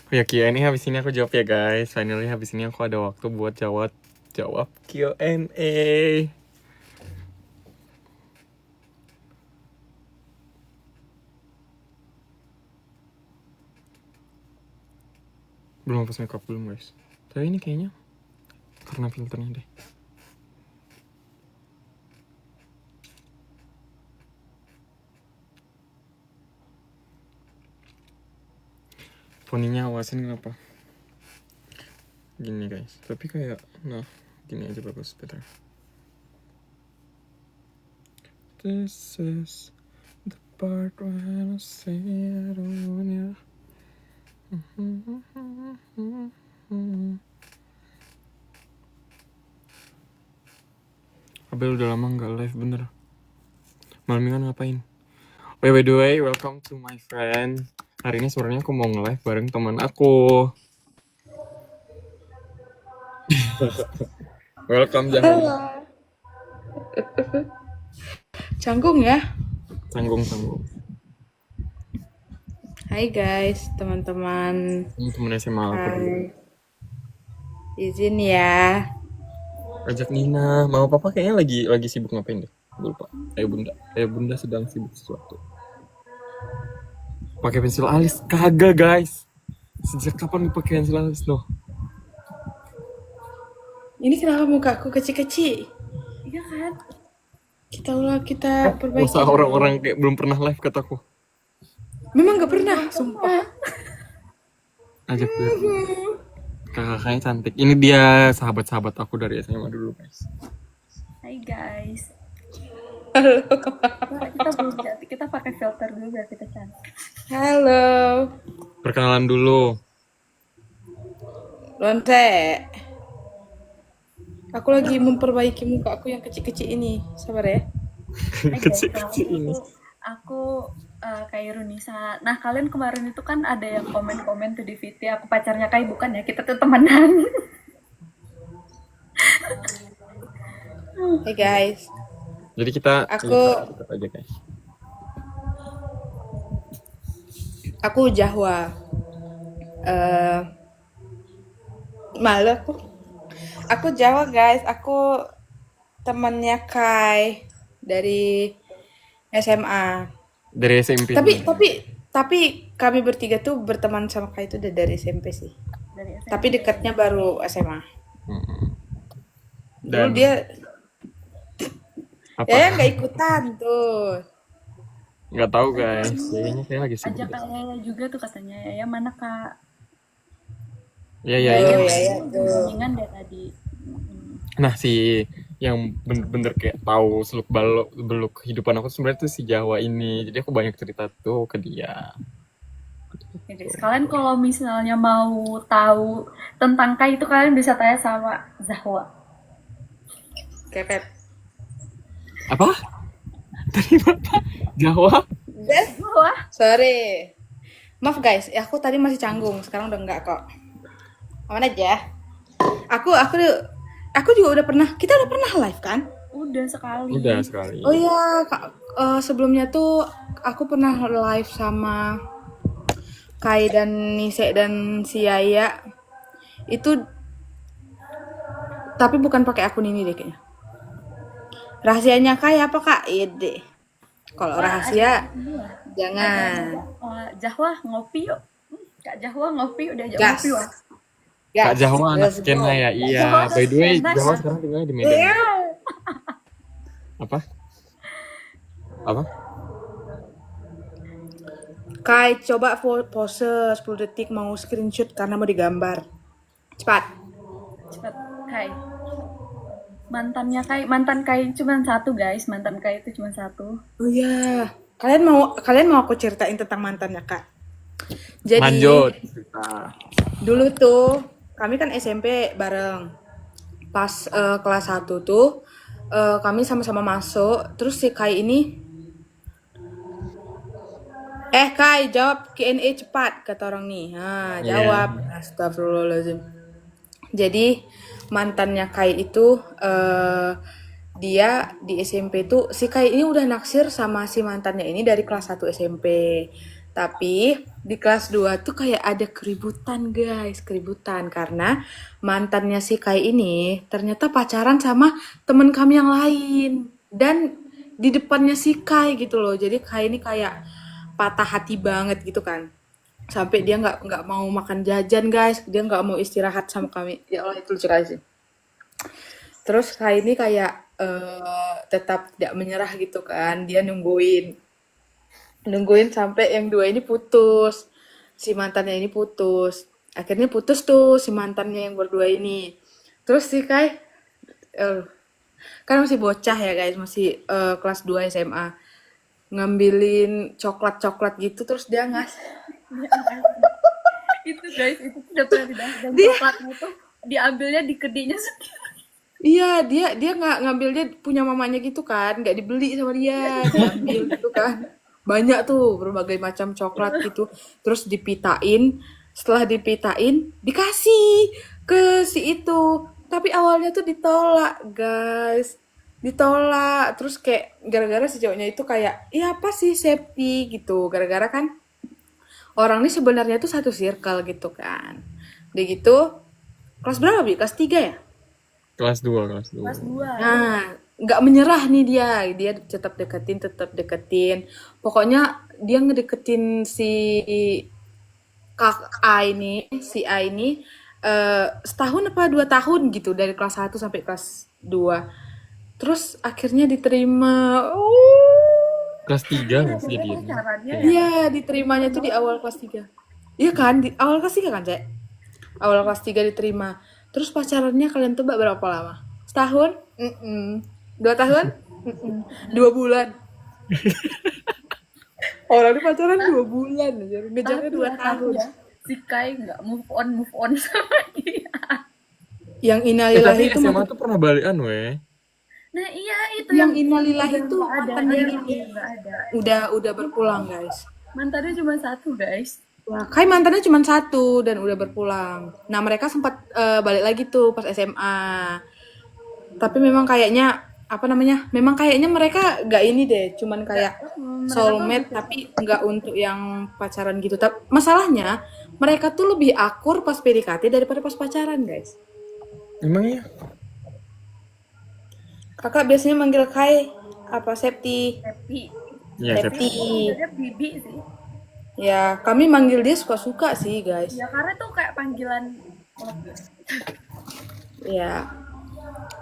Ya Q&A habis ini aku jawab ya guys. Finally habis ini aku ada waktu buat jawab Q&A. Belum hapus makeup belum guys. Tapi ini kayaknya karena filternya deh. Poninya awasin kenapa? Gini guys. Tapi kayak nah gini aja bagus better. This is the part when I say I don't want you. Abel udah lama nggak live bener. Malam mingguan ngapain? By the way, welcome to my friend. Hari ini sebenarnya aku mau nge-live bareng teman aku. Welcome Jahan. Canggung ya. Canggung. Hai guys, teman-teman. Ini temen SMA aku dulu. Hai. Izin ya. Ajak Nina. Mama papa kayaknya lagi sibuk ngapain deh. Gue lupa. Bunda sedang sibuk sesuatu. Pakai pensil alis kagak guys. Sejak kapan dipakai pensil alis loh? Ini kenapa muka aku kecil-kecil? Iya kan? Kita perbaiki. Masa orang-orang kayak belum pernah live kataku. Memang gak pernah, sumpah. Ajak dia. Kakaknya cantik. Ini dia sahabat-sahabat aku dari SMA dulu guys. Hai guys. Halo. Kita belum cantik, kita pakai filter dulu biar kita cantik. Halo. Perkenalan dulu. Lonte. Aku lagi memperbaiki muka aku yang kecil-kecil ini. Sabar ya. Kecil-kecil ini. Aku Kai Runisa. Nah kalian kemarin itu kan ada yang komen-komen tuh di VT. Aku pacarnya Kai, bukan ya? Kita tuh temenan. Hey guys. Jadi kita aja guys. Aku Jahwa. Malu aku Jawa guys. Aku temannya Kai dari SMA. Dari SMP. Tapi kami bertiga tuh berteman sama Kai itu udah dari SMP sih. Dari SMP. Tapi dekatnya baru SMA. Dulu Dan dia apa? ya nggak ikutan tuh. Nggak tahu guys. Kayaknya saya lagi sibuk. Ajak Kak Yaya juga tuh katanya. Yaya mana Kak? Iya. Mendingan deh tadi. Nah si yang bener-bener kayak tahu seluk beluk kehidupan aku sebenarnya tuh si Jawa ini. Jadi aku banyak cerita tuh ke dia. Oke guys, kalian kalau misalnya mau tahu tentang Kai itu kalian bisa tanya sama Zahwa. Kepet. Apa? Tadi Bapak Jawa? Zahwa. Sorry. Maaf guys, aku tadi masih canggung, sekarang udah enggak kok. Aman aja. Aku juga kita udah pernah live kan? Udah sekali. Oh iya, sebelumnya tuh aku pernah live sama Kai dan Nise dan si Yaya. Itu tapi bukan pakai akun ini deh kayaknya. Rahasianya Kai apa Kak? Ide. Kalau rahasia jangan. Jahwa ngopi yuk. Kak Jahwa ngopi udah ajak ngopi wah. Kak Jahwa anak skena ya. Iya. By the way, Jahwa sekarang tinggalnya di Medan. Apa? Kai, coba pose 10 detik mau screenshot karena mau digambar. Cepat, Kai. Mantan Kai cuma satu guys. Mantan Kai itu cuma satu. Oh iya. Kalian mau aku ceritain tentang mantannya Kak? Jadi lanjut. Dulu tuh kami kan SMP bareng. Pas kelas 1 tuh kami sama-sama masuk. Terus si Kai ini Kai jawab Q&A cepat kata orang nih. Nah, jawab. Astagfirullahaladzim. Jadi mantannya Kai itu dia di SMP tuh si Kai ini udah naksir sama si mantannya ini dari kelas 1 SMP. Tapi di kelas 2 tuh kayak ada keributan guys, keributan karena mantannya si Kai ini ternyata pacaran sama temen kami yang lain dan di depannya si Kai gitu loh. Jadi Kai ini kayak patah hati banget gitu kan. Sampai dia nggak mau makan jajan guys, dia nggak mau istirahat sama kami. Ya Allah itu lucu kali sih. Terus Kai ini kayak tetap tidak menyerah gitu kan, dia nungguin sampai yang dua ini putus, si mantannya ini putus, akhirnya putus tuh si mantannya yang berdua ini. Terus si Kai eh, kan masih bocah ya guys, masih kelas 2 SMA, ngambilin coklat-coklat gitu terus dia Itu guys, itu udah pernah dibahas. Dan dia coklatnya tuh diambilnya di kedinya sendiri. iya dia nggak ngambilnya punya mamanya gitu kan, nggak dibeli sama dia, diambil gitu kan. Banyak tuh berbagai macam coklat gitu, terus dipitain, setelah dipitain dikasih ke si itu. Tapi awalnya tuh ditolak guys, ditolak. Terus kayak gara-gara si cowoknya itu kayak, iya apa sih safety gitu, gara-gara kan orang ini sebenarnya tuh satu circle gitu kan. Udah gitu, kelas berapa Bi? Kelas 3 ya? Kelas 2, kelas 2. Kelas 2. Nah, nggak menyerah nih dia tetap deketin. Pokoknya dia ngedeketin kak A ini, si A ini setahun apa 2 tahun gitu dari kelas 1 sampai kelas 2. Terus akhirnya diterima. Kelas 3 nggak sih Dia dia? pacarannya ya. Iya, diterimanya tuh di awal kelas 3. Iya kan, di awal kelas 3 kan, Cek? Awal kelas 3 diterima. Terus pacarannya kalian tebak berapa lama? Setahun? 2 tahun? 2 bulan. Orang ini pacaran 2 bulan aja. Ngejarnya 2 tahun. Ya, si Kai nggak move on sama dia. Yang Tapi innalillahi itu SMA tuh pernah balikan weh. Nah iya itu yang innalillahi itu nggak ada, mantannya yang ini nggak ada. udah berpulang, guys. Mantannya cuma satu guys. Ya, Kai mantannya cuma 1 dan udah berpulang. Nah, mereka sempat balik lagi tuh pas SMA. Tapi memang kayaknya apa namanya? Memang kayaknya mereka gak ini deh, cuman kayak soulmate tapi nggak untuk yang pacaran gitu. Tapi masalahnya mereka tuh lebih akur pas PDKT daripada pas pacaran, guys. Emang ya? Kakak biasanya manggil Kai apa Septi? Happy. Iya, Septi. Dia Bibi sih. Ya, kami manggil dia suka-suka sih, guys. Ya karena tuh kayak panggilan mobil. Ya,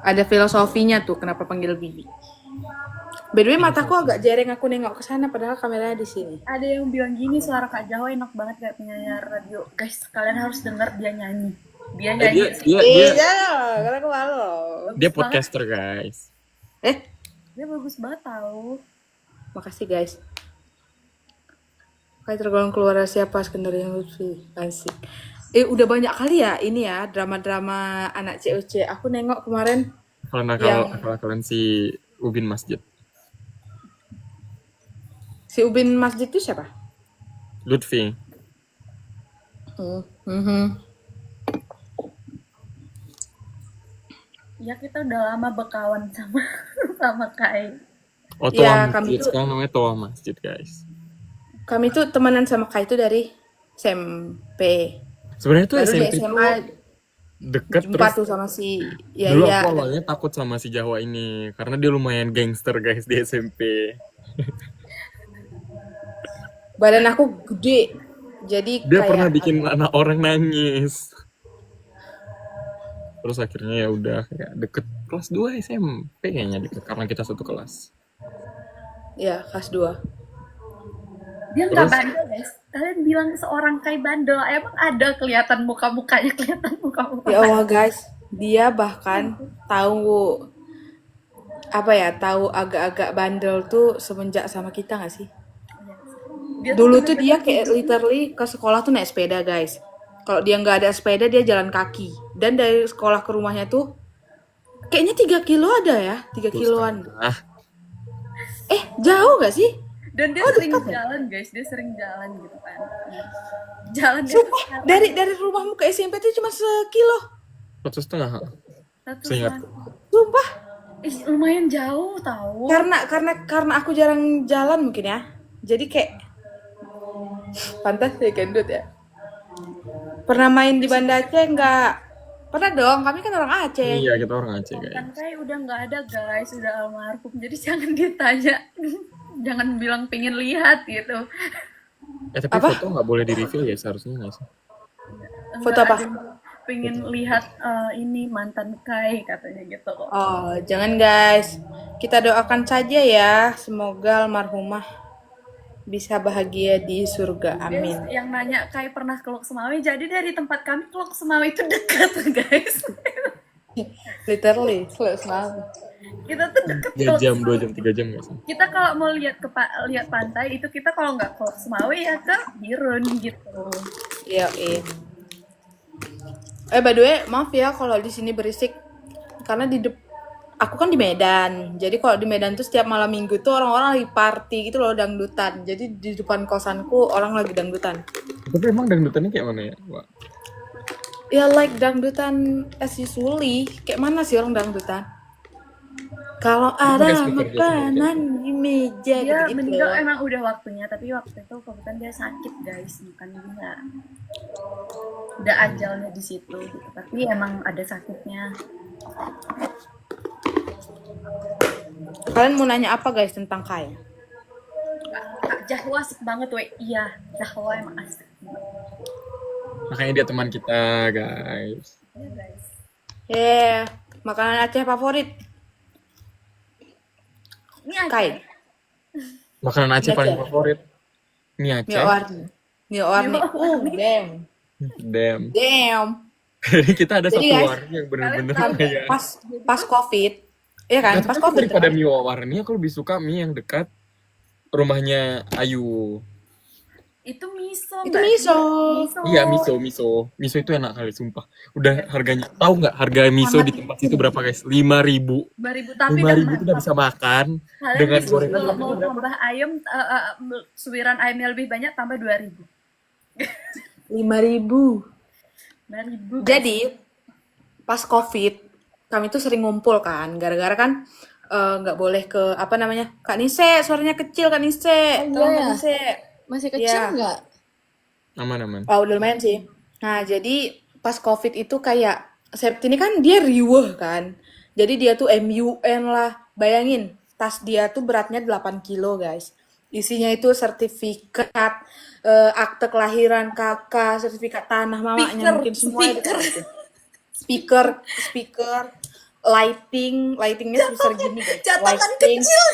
ada filosofinya tuh kenapa panggil Bibi. By the way, mataku agak jereng aku nengok ke sana padahal kameranya di sini. Ada yang bilang gini, suara Kak Jawa enak banget kayak penyanyi radio. Guys, kalian harus denger dia nyanyi. Dia nyanyi. Karena aku malu. Dia podcaster guys. Dia bagus banget tahu. Makasih guys. Kayak tergolong keluar siapa skenario yang Lutfi. Asik. Udah banyak kali ya ini ya drama-drama anak COC. Aku nengok kemarin. Kalau kalian si Ubin Masjid. Si Ubin Masjid itu siapa? Lutfi. Ya kita udah lama berkawan sama Kai. Oh, Ya, Toa kami Masjid. tuh- Sekarang namanya Toa Masjid guys. Kami tuh temenan sama Kai itu dari SMP. Sebenarnya tuh Baru di SMP tuh SMA deket jumpa terus. tuh sama si Dulu Yaya. aku awalnya takut sama si Jawa ini karena dia lumayan gangster guys di SMP. Badan aku gede. Jadi Dia kayak pernah bikin anak orang nangis. Terus akhirnya ya udah kayak deket kelas 2 SMP kayaknya deket karena kita satu kelas. ya kelas 2. Dia nggak Terus? bandel guys. Kalian bilang seorang Kai bandel. Emang ada kelihatan muka-mukanya, kelihatan muka-muka. Ya Allah guys, dia bahkan tahu tahu agak-agak bandel tuh semenjak sama kita nggak sih? Dia Dulu tuh dia kayak literally ke sekolah tuh naik sepeda guys. Kalau dia nggak ada sepeda dia jalan kaki. Dan dari sekolah ke rumahnya tuh kayaknya 3 kilo ada ya, 3 kiloan. Jauh nggak sih? Dan dia sering jalan guys, dia sering jalan gitu kan. Jalan dia Sumpah, dari rumahmu ke SMP tuh cuma 1 kilo. 1,5. satu Seingat. Sumpah. lumayan jauh tahu. Karena aku jarang jalan mungkin ya. Jadi kayak Pantas ya gendut ya. Pernah main di Banda Aceh nggak? Pernah dong, kami kan orang Aceh. Iya, kita orang Aceh guys. Kan saya udah nggak ada guys, udah almarhum. Jadi jangan ditanya, jangan bilang pengen lihat gitu. Tapi Apa? foto nggak boleh di reveal ya seharusnya nggak sih? Foto Nggak apa? ada yang pengen lihat ini mantan Kai katanya gitu kok. Oh, jangan guys. Kita doakan saja ya, semoga almarhumah bisa bahagia di surga. Amin. Guys, yang nanya Kai pernah ke Lok Semawe, jadi dari tempat kami ke Lok Semawe itu dekat guys. Literally, selalu. Kita tuh deket ke 3 Lok jam, 2 Semawe. jam, 3 jam nggak sih? Kita kalau mau lihat lihat pantai itu kita kalau nggak ke Lok Semawe ya ke Birun gitu. Iya, by the way, maaf ya kalau di sini berisik karena aku kan di Medan. Jadi kalau di Medan tuh setiap malam Minggu tuh orang-orang lagi party gitu loh, dangdutan. Jadi di depan kosanku orang lagi dangdutan. Tapi emang dangdutannya kayak mana ya, Wak? Ya like dangdutan as usually. Kayak mana sih orang dangdutan? Kalau pakai ada speaker biasa makanan di meja Dia gitu. meninggal emang udah waktunya, tapi waktu itu kebetulan dia sakit guys, bukan dia. Udah ajalnya di situ gitu, tapi emang ada sakitnya. Kalian mau nanya apa guys tentang Kai? Kak Jahwa asik banget weh. Iya, Jahwa emang asik. Makanya dia teman kita guys. Iya guys. Makanan Aceh favorit? Ini aja. Kai. Makanan Aceh Aceh. paling favorit mie Aceh. Mie warni. Damn. Damn. Damn. Jadi kita ada Jadi, satu guys, warung yang bener-bener kalian tahu kayak. Pas COVID, iya kan? Pas COVID Daripada kan? mie warni aku lebih suka mie yang dekat rumahnya Ayu. Itu miso. Itu Mbak. miso. Iya, miso itu enak kali sumpah. Udah harganya, tahu nggak harga miso di tempat itu berapa guys? 5.000. 5.000 tapi 5.000 itu udah bisa makan Kalian dengan bisa gorengan kalau mau berapa? tambah ayam, suiran ayamnya lebih banyak, tambah 2.000. 5.000. 5.000. Jadi pas COVID kami tuh sering ngumpul kan, gara-gara kan nggak boleh ke apa namanya, Kak Nise, suaranya kecil Kak Nise, tolong Kak iya. Nise. Masih kecil Iya. nggak? Aman. Oh, udah lumayan sih. Nah, jadi pas COVID itu kayak Septi ini kan dia riweh kan. Jadi dia tuh MUN lah. Bayangin, tas dia tuh beratnya 8 kilo, guys. Isinya itu sertifikat, akte kelahiran kakak, sertifikat tanah mamanya, mungkin semua ada di situ. Speaker, lightingnya sebesar gini, guys. Catatan Lighting, kecil.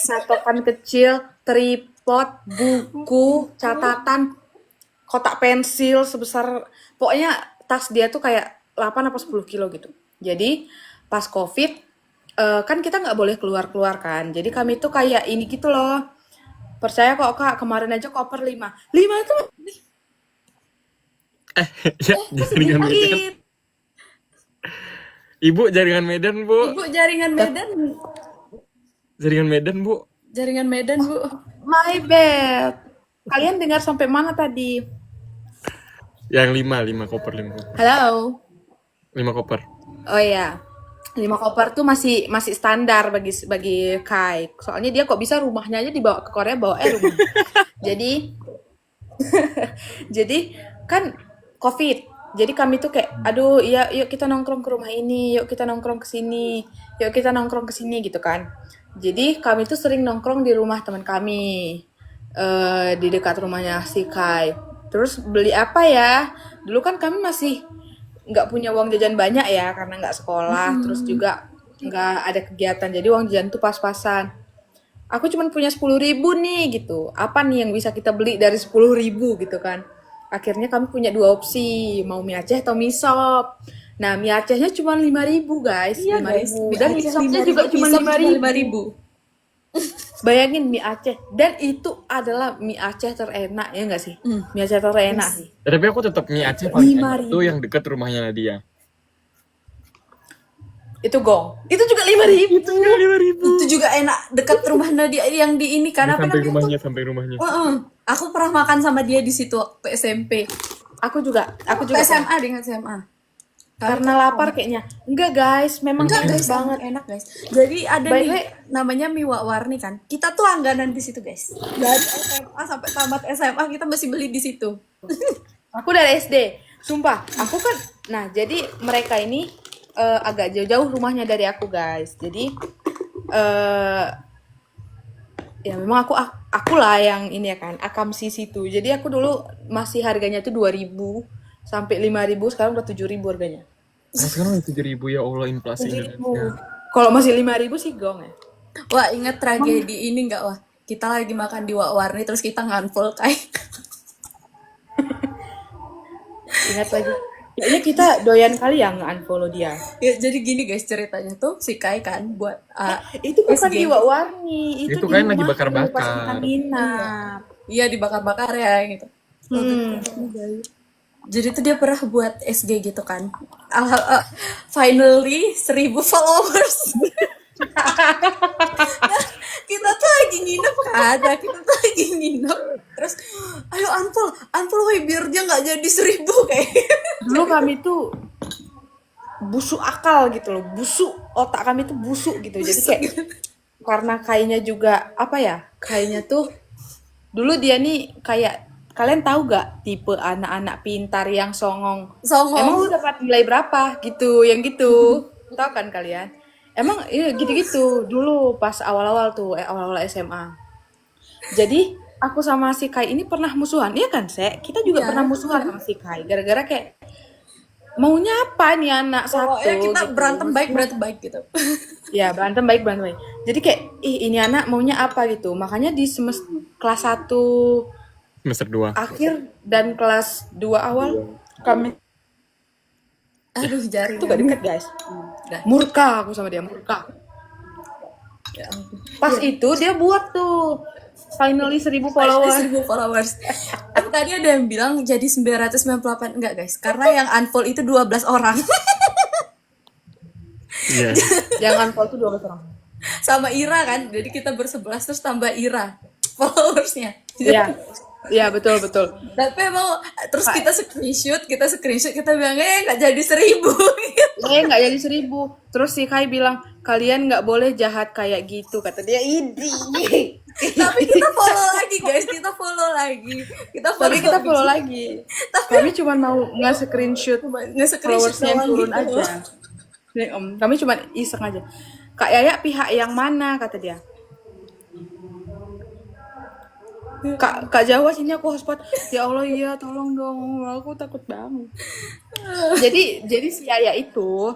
catatan kecil, tripod, buku, catatan, kotak pensil sebesar, pokoknya tas dia tuh kayak 8 apa 10 kilo gitu. Jadi pas COVID kan kita nggak boleh keluar kan. Jadi kami tuh kayak ini gitu loh. Percaya kok Kak, kemarin aja koper 5 tuh Ya, jaringan Medan. dikit. Ibu jaringan Medan, Bu. Ibu jaringan Medan. Jaringan Medan, Bu. Jaringan Medan, Bu. My bad. Kalian dengar sampai mana tadi? Yang 5 koper. Halo. 5 koper. Oh iya. 5 koper tuh masih standar bagi Kai. Soalnya dia kok bisa rumahnya aja dibawa ke Korea, bawa rumah. Jadi kan COVID. Jadi kami tuh kayak aduh, iya yuk kita nongkrong ke rumah ini, yuk kita nongkrong ke sini, yuk kita nongkrong ke sini gitu kan. Jadi kami tuh sering nongkrong di rumah teman kami. Di dekat rumahnya si Kai. Terus beli apa ya? Dulu kan kami masih nggak punya uang jajan banyak ya karena nggak sekolah, terus juga nggak ada kegiatan, jadi uang jajan tuh pas-pasan. Aku cuma punya 10.000 nih gitu, apa nih yang bisa kita beli dari 10.000 gitu kan. Akhirnya kami punya 2 opsi, mau mie Aceh atau mie sop. Nah, mie Acehnya cuma 5.000 guys, 5.000. Dan mie sopnya juga cuma 5.000. Bayangin mie Aceh, dan itu adalah mie Aceh terenak ya nggak sih? Mie Aceh terenak sih. Ya, tapi aku tetap mie Aceh paling enak 5.000. tuh yang dekat rumahnya Nadia. Itu gong. Itu juga 5.000. Itu 5.000. Itu juga enak dekat rumah Nadia yang di ini kan apa namanya? Sampai rumahnya. Aku pernah makan sama dia di situ waktu SMP. Aku juga Waktu SMA dengan SMA. karena lapar kayaknya. Enggak guys, memang Enggak enak guys, banget. enak guys. Jadi ada By the nih way, namanya mie warni kan. Kita tuh langganan di situ guys. Dari SMA sampai tamat SMA kita masih beli di situ. aku dari SD. Sumpah, aku kan, nah jadi mereka ini agak jauh-jauh rumahnya dari aku guys. Jadi ya memang aku lah yang ini ya kan, akamsi situ. Jadi aku dulu masih harganya tuh 2.000 sampai 5.000, sekarang udah 7.000 harganya. Nah, sekarang udah 7.000 ya Allah, inflasi 7.000. Indonesia. Kalau masih 5.000 sih gong ya. Wah, inget tragedi ini enggak wah? Kita lagi makan di warni terus kita nganfol kayak. Ingat lagi. Kayaknya kita doyan kali ya nge-unfollow dia. Ya, jadi gini guys ceritanya tuh si Kai kan buat Itu bukan SG. di Warni, itu Itu di kan lagi rumah bakar-bakar. pas kita nginap. Iya dibakar-bakar ya gitu. Jadi tuh dia pernah buat SG gitu kan. Finally 1.000 followers. Nah, kita tuh lagi nginep kan, terus ayo unfollow woy, biar dia nggak jadi 1.000 kayak. Dulu kami tuh busuk akal gitu loh, busuk otak kami tuh busuk gitu. Jadi kayak karena kayaknya juga apa ya, kayaknya tuh dulu dia nih kayak, kalian tahu gak tipe anak-anak pintar yang songong? Emang lu dapat nilai berapa gitu, yang gitu, tahu kan kalian? Emang iya gitu-gitu dulu pas awal-awal tuh, awal-awal SMA. Jadi aku sama si Kai ini pernah musuhan, iya kan Sek? Kita juga Iya, pernah musuhan sama si Kai, gara-gara kayak maunya apa nih anak satu Pokoknya kita gitu. berantem baik gitu. Ya berantem baik. Jadi kayak ini anak maunya apa gitu. Makanya di kelas 1 Semester 2. akhir dan kelas 2 awal kami Aduh jari. tuh gak deket guys. Murka aku sama dia, murka. Ya ampun. Pas itu dia buat tuh finally 1.000 followers. 1.000 followers. Tapi tadi ada yang bilang jadi 998 enggak guys, karena yang unfollow itu 12 orang. Iya. Jangan follow tuh 12 orang. Sama Ira kan, jadi kita bersebelas terus tambah Ira followersnya. Iya. Iya betul. Tapi emang terus kita screenshot kita bilang nggak jadi 1.000. Nggak jadi 1.000. Terus si Kai bilang kalian nggak boleh jahat kayak gitu, kata dia. Idi. Tapi kita follow lagi guys, kita follow lagi. Kami cuma mau nge-screenshot Nge-screenshot followersnya yang doang turun gitu. aja. Nih, kami cuma iseng aja. Kak Yaya pihak yang mana, kata dia. Kak Jawa sini aku hotspot. Ya Allah iya tolong dong, aku takut banget. Jadi si Yaya itu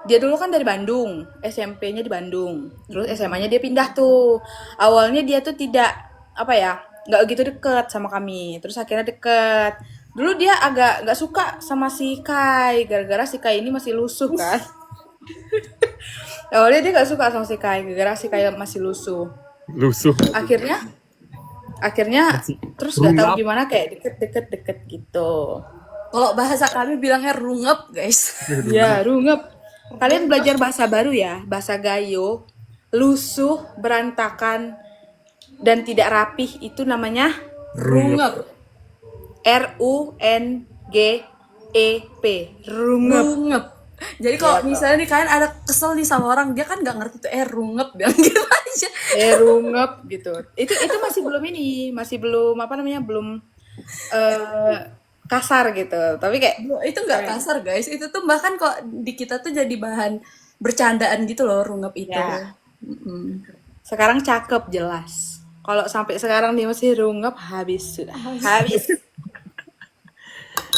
dia dulu kan dari Bandung, SMP-nya di Bandung, terus SMA-nya dia pindah tuh. Awalnya dia tuh tidak apa ya, nggak gitu deket sama kami, terus akhirnya deket. Dulu dia agak nggak suka sama si Kai, gara-gara si Kai ini masih lusuh kan. Awalnya dia nggak suka sama si Kai, gara-gara si Kai masih lusuh. Akhirnya terus nggak tahu gimana kayak deket gitu. Kalau bahasa kami bilangnya rungep guys. Ya rungep. Kalian belajar bahasa baru ya, bahasa Gayo. Lusuh, berantakan, dan tidak rapih itu namanya Rungep. RUNGEP. Rungep. Jadi kalau misalnya nih kalian ada kesel nih sama orang, dia kan nggak ngerti tuh rungep bilang gitu aja. Rungep gitu. Itu masih belum ini, masih belum apa namanya, belum kasar gitu. Tapi kayak Itu nggak kasar guys, itu tuh bahkan kok di kita tuh jadi bahan bercandaan gitu loh rungep itu. ya, sekarang cakep jelas. Kalau sampai sekarang dia masih rungep, habis.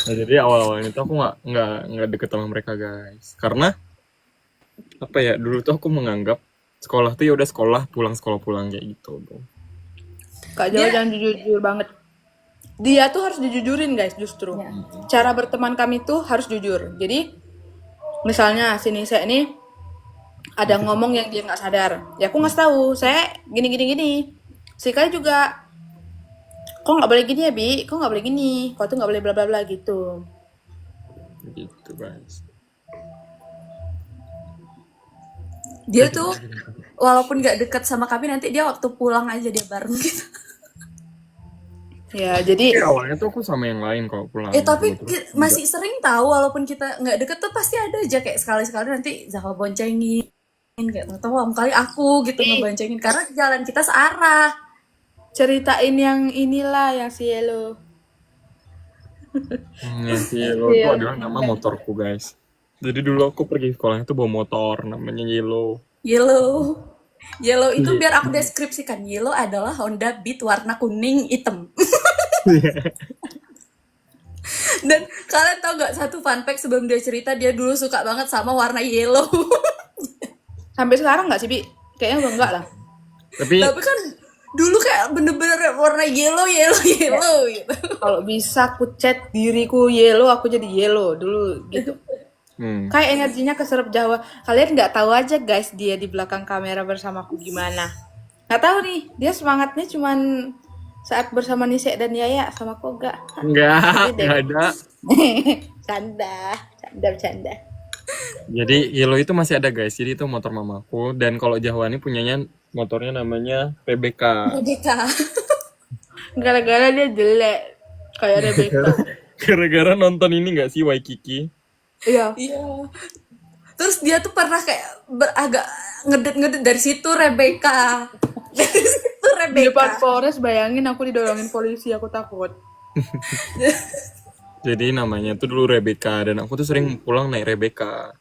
Nah, jadi awal-awal itu aku nggak deket sama mereka guys, karena apa ya, dulu tuh aku menganggap sekolah tuh ya udah sekolah pulang kayak gitu. Kak Jawa jangan jujur banget. Dia tuh harus dijujurin guys justru. Cara berteman kami tuh harus jujur. Jadi misalnya sini saya ini ada ngomong yang dia nggak sadar, ya aku ngasih tahu saya gini. Si Kai juga, kok nggak boleh gini ya Bi, kok nggak boleh gini, kok tuh nggak boleh bla bla bla gitu. Gitu guys. Dia tuh walaupun nggak deket sama kami, nanti dia waktu pulang aja dia bareng gitu. Ya, jadi Awalnya tuh aku sama yang lain kalau pulang. Tapi Terus masih sering tahu walaupun kita nggak deket tuh pasti ada aja kayak sekali-sekali nanti Zaka boncengin kayak tahu kali aku gitu ngeboncengin karena jalan kita searah. ceritain yang inilah yang si Yellow. yang si Yellow itu adalah nama motorku guys. Jadi dulu aku pergi sekolah itu bawa motor namanya Yellow. Yellow itu biar aku deskripsikan. Yellow adalah Honda Beat warna kuning hitam. Dan kalian tau gak satu fun fact sebelum dia cerita dia dulu suka banget sama warna yellow. Sampai sekarang nggak sih, Bi? Kayaknya udah enggak lah. Tapi Tapi kan dulu kayak bener-bener warna yellow gitu. Kalau bisa aku cat diriku Yellow, aku jadi Yellow dulu gitu. Kayak energinya keserap Jawa. Kalian nggak tahu aja guys dia di belakang kamera bersamaku gimana. Nggak tahu nih, dia semangatnya cuman saat bersama Nisek dan Yaya sama Koga. enggak ada. Canda. Jadi Yellow itu masih ada guys. Jadi itu motor mamaku dan kalau Jahwani punyanya motornya namanya PBK. Gara-gara dia jelek kayak Rebecca. Gara-gara nonton ini nggak sih Waikiki? Iya. Terus dia tuh pernah kayak agak ngedet dari situ Rebecca. Di depan Polres bayangin aku didorongin polisi, aku takut. Jadi namanya tuh dulu Rebecca dan aku tuh sering pulang naik Rebecca.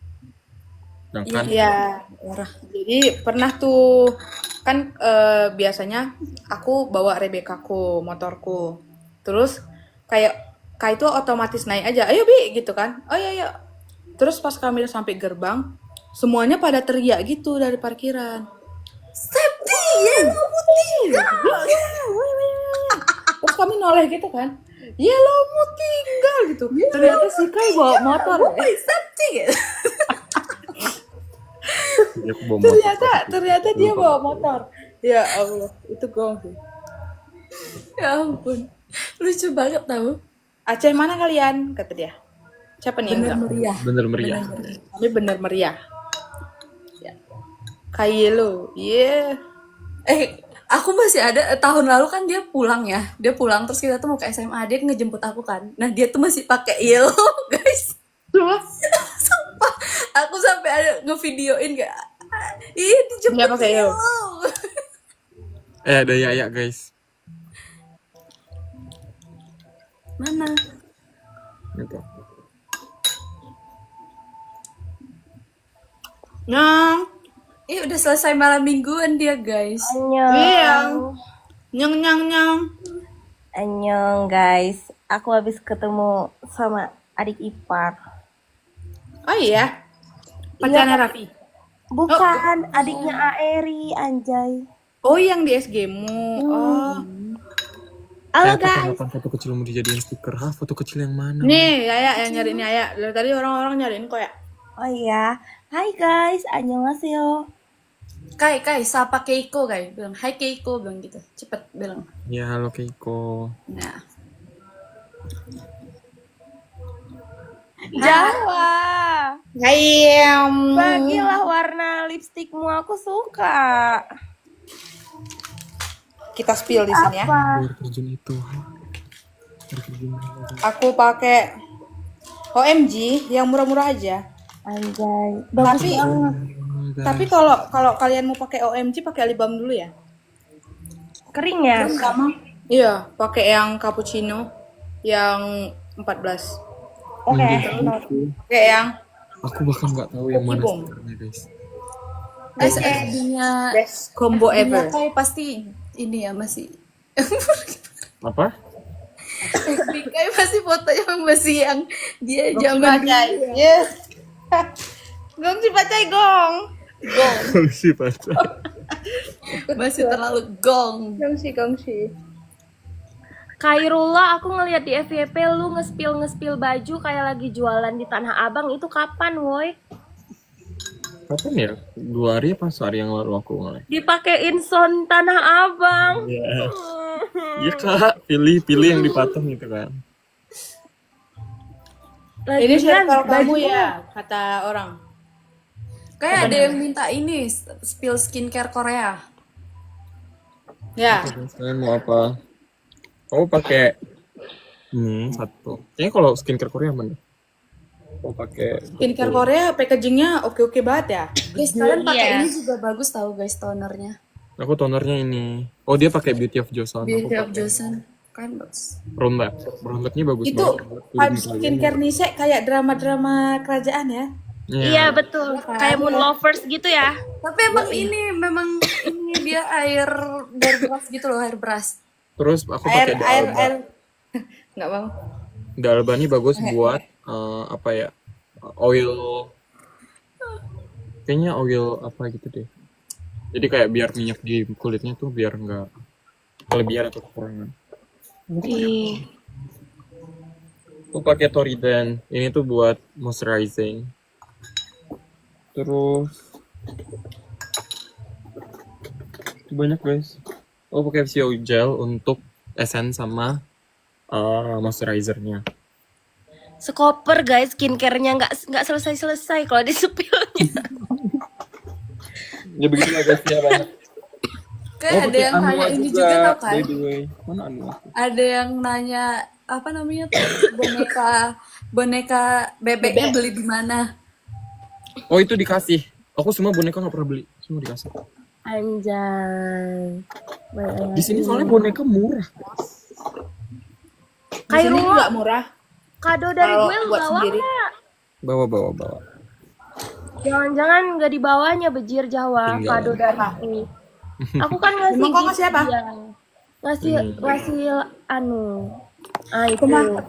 Nah kan Iya. Jadi pernah tuh kan biasanya aku bawa Rebeccaku, motorku. Terus kayak itu otomatis naik aja. Ayo Bi gitu kan. Oh iya. Terus pas kami udah sampai gerbang, semuanya pada teriak gitu dari parkiran. Safety, yellow putih. Terus kami noleh gitu kan. Yellowmu tinggal gitu. Ternyata si Kai bawa motor. Safety. dia aku bawa motor. Ternyata dia bawa motor. Ya Allah, itu gong sih. Ya ampun. Lucu banget tau. Aceh mana kalian? Kata dia. Siapa nih yang bilang? Bener meriah. Kami bener meriah. Ya. Kayak lo. Iya. Aku masih ada tahun lalu kan dia pulang ya. Dia pulang terus kita tuh mau ke SMA, dia ngejemput aku kan. Nah, dia tuh masih pakai yellow, guys. Coba. Sumpah, aku sampai ada ngevideoin kayak ih dijemput Dia pakai yellow. Ada Yaya guys. Mana? Gitu. Nyang. Udah selesai malam mingguan dia, guys. Iya. Nyang. Annyeong guys, aku habis ketemu sama adik ipar. Oh iya. Pacarnya Raffi. Bukan, adiknya Aeri, anjay. Oh, yang di SG-mu. Oh. Halo Aku guys. kapan foto kecilmu dijadiin stiker? Foto kecil yang mana? Nih, Yaya yang nyariin Yaya. Dari tadi orang-orang nyariin kok ya. Oh iya, hai guys, annyeonghaseyo. Kai, sapa Keiko, Kai. Bilang, hai Keiko, bilang gitu. Cepet bilang. Ya halo Keiko. Nah. Jawa, Hayam. bagilah warna lipstikmu, aku suka. Kita spill di sini ya. Apa? Air terjun itu. Aku pakai OMG yang murah-murah aja. Anjay, bagus Tapi- banget. Tapi kalau kalian mau pakai OMG pakai lip balm dulu ya. Kering ya? Iya, pakai yang cappuccino yang 14. Oke, Pakai yang Aku bahkan nggak tahu yang mana Bom. stikernya guys. Guys, FB-nya best combo ever. Kai pasti ini ya masih Apa? FB Kai pasti fotonya masih yang dia zaman dulu. Yes. Gong si pacai gong. Si pacar. Masih terlalu gong. Gong si. Khairullah, aku ngeliat di FYP lu ngespil baju kayak lagi jualan di Tanah Abang, itu kapan woi? Kapan ya? 2 hari apa sehari yang lalu aku ngeliat. Dipakein son Tanah Abang. Iya. Iya kak, pilih yang dipatung gitu kan. Ini Lagian, circle kamu bajunya- ya, kata orang. Kayak ada yang minta ini spill skincare Korea. Ya, Kalian mau apa? Aku pakai satu. Kayaknya kalau skincare Korea mana? Aku pakai Skincare Korea packagingnya oke-oke banget ya. Guys, kalian pakai Iya. ini juga bagus tahu guys tonernya. Aku tonernya ini. Oh, dia pakai Beauty of Joseon. Aku Beauty of pakai Joseon. Kan bagus. Brown Lab. Brown Lab-nya bagus Itu banget. vibes skincare Nise kayak drama-drama kerajaan ya. Iya betul, kayak Moon Lovers gitu ya. Tapi emang ini memang ini dia air dari beras gitu loh, air beras. Terus aku Air pakai air Dalba. air nggak mau. Dalba ini bagus buat apa ya? Oil. Kayaknya oil apa gitu deh. Jadi kayak biar minyak di kulitnya tuh biar nggak kelebihan atau kekurangan. Ih, Aku pakai Toriden. Ini tuh buat moisturizing. Terus banyak guys. Aku pakai VCO gel untuk essence sama moisturizernya. sekoper guys, skincare-nya nggak selesai kalau disepilnya. Ya begitu guys ya banyak. Kayak ada yang nanya ini juga tau kan? By the way, mana Anua? Ada yang nanya apa namanya tuh boneka bebeknya beli di mana? Oh itu dikasih. Aku semua boneka nggak pernah beli, semua dikasih. Anjay. Di sini soalnya boneka murah. Di Kayak sini rumah juga murah. kado dari Kalau gue lu buat bawa sendiri. nggak? Bawa. Jangan-jangan nggak dibawanya bejir Jawa Tinggal. kado dariku. Aku kan ngasih Emang kok gift ngasih apa? dia. Ngasih anu. Ah itu.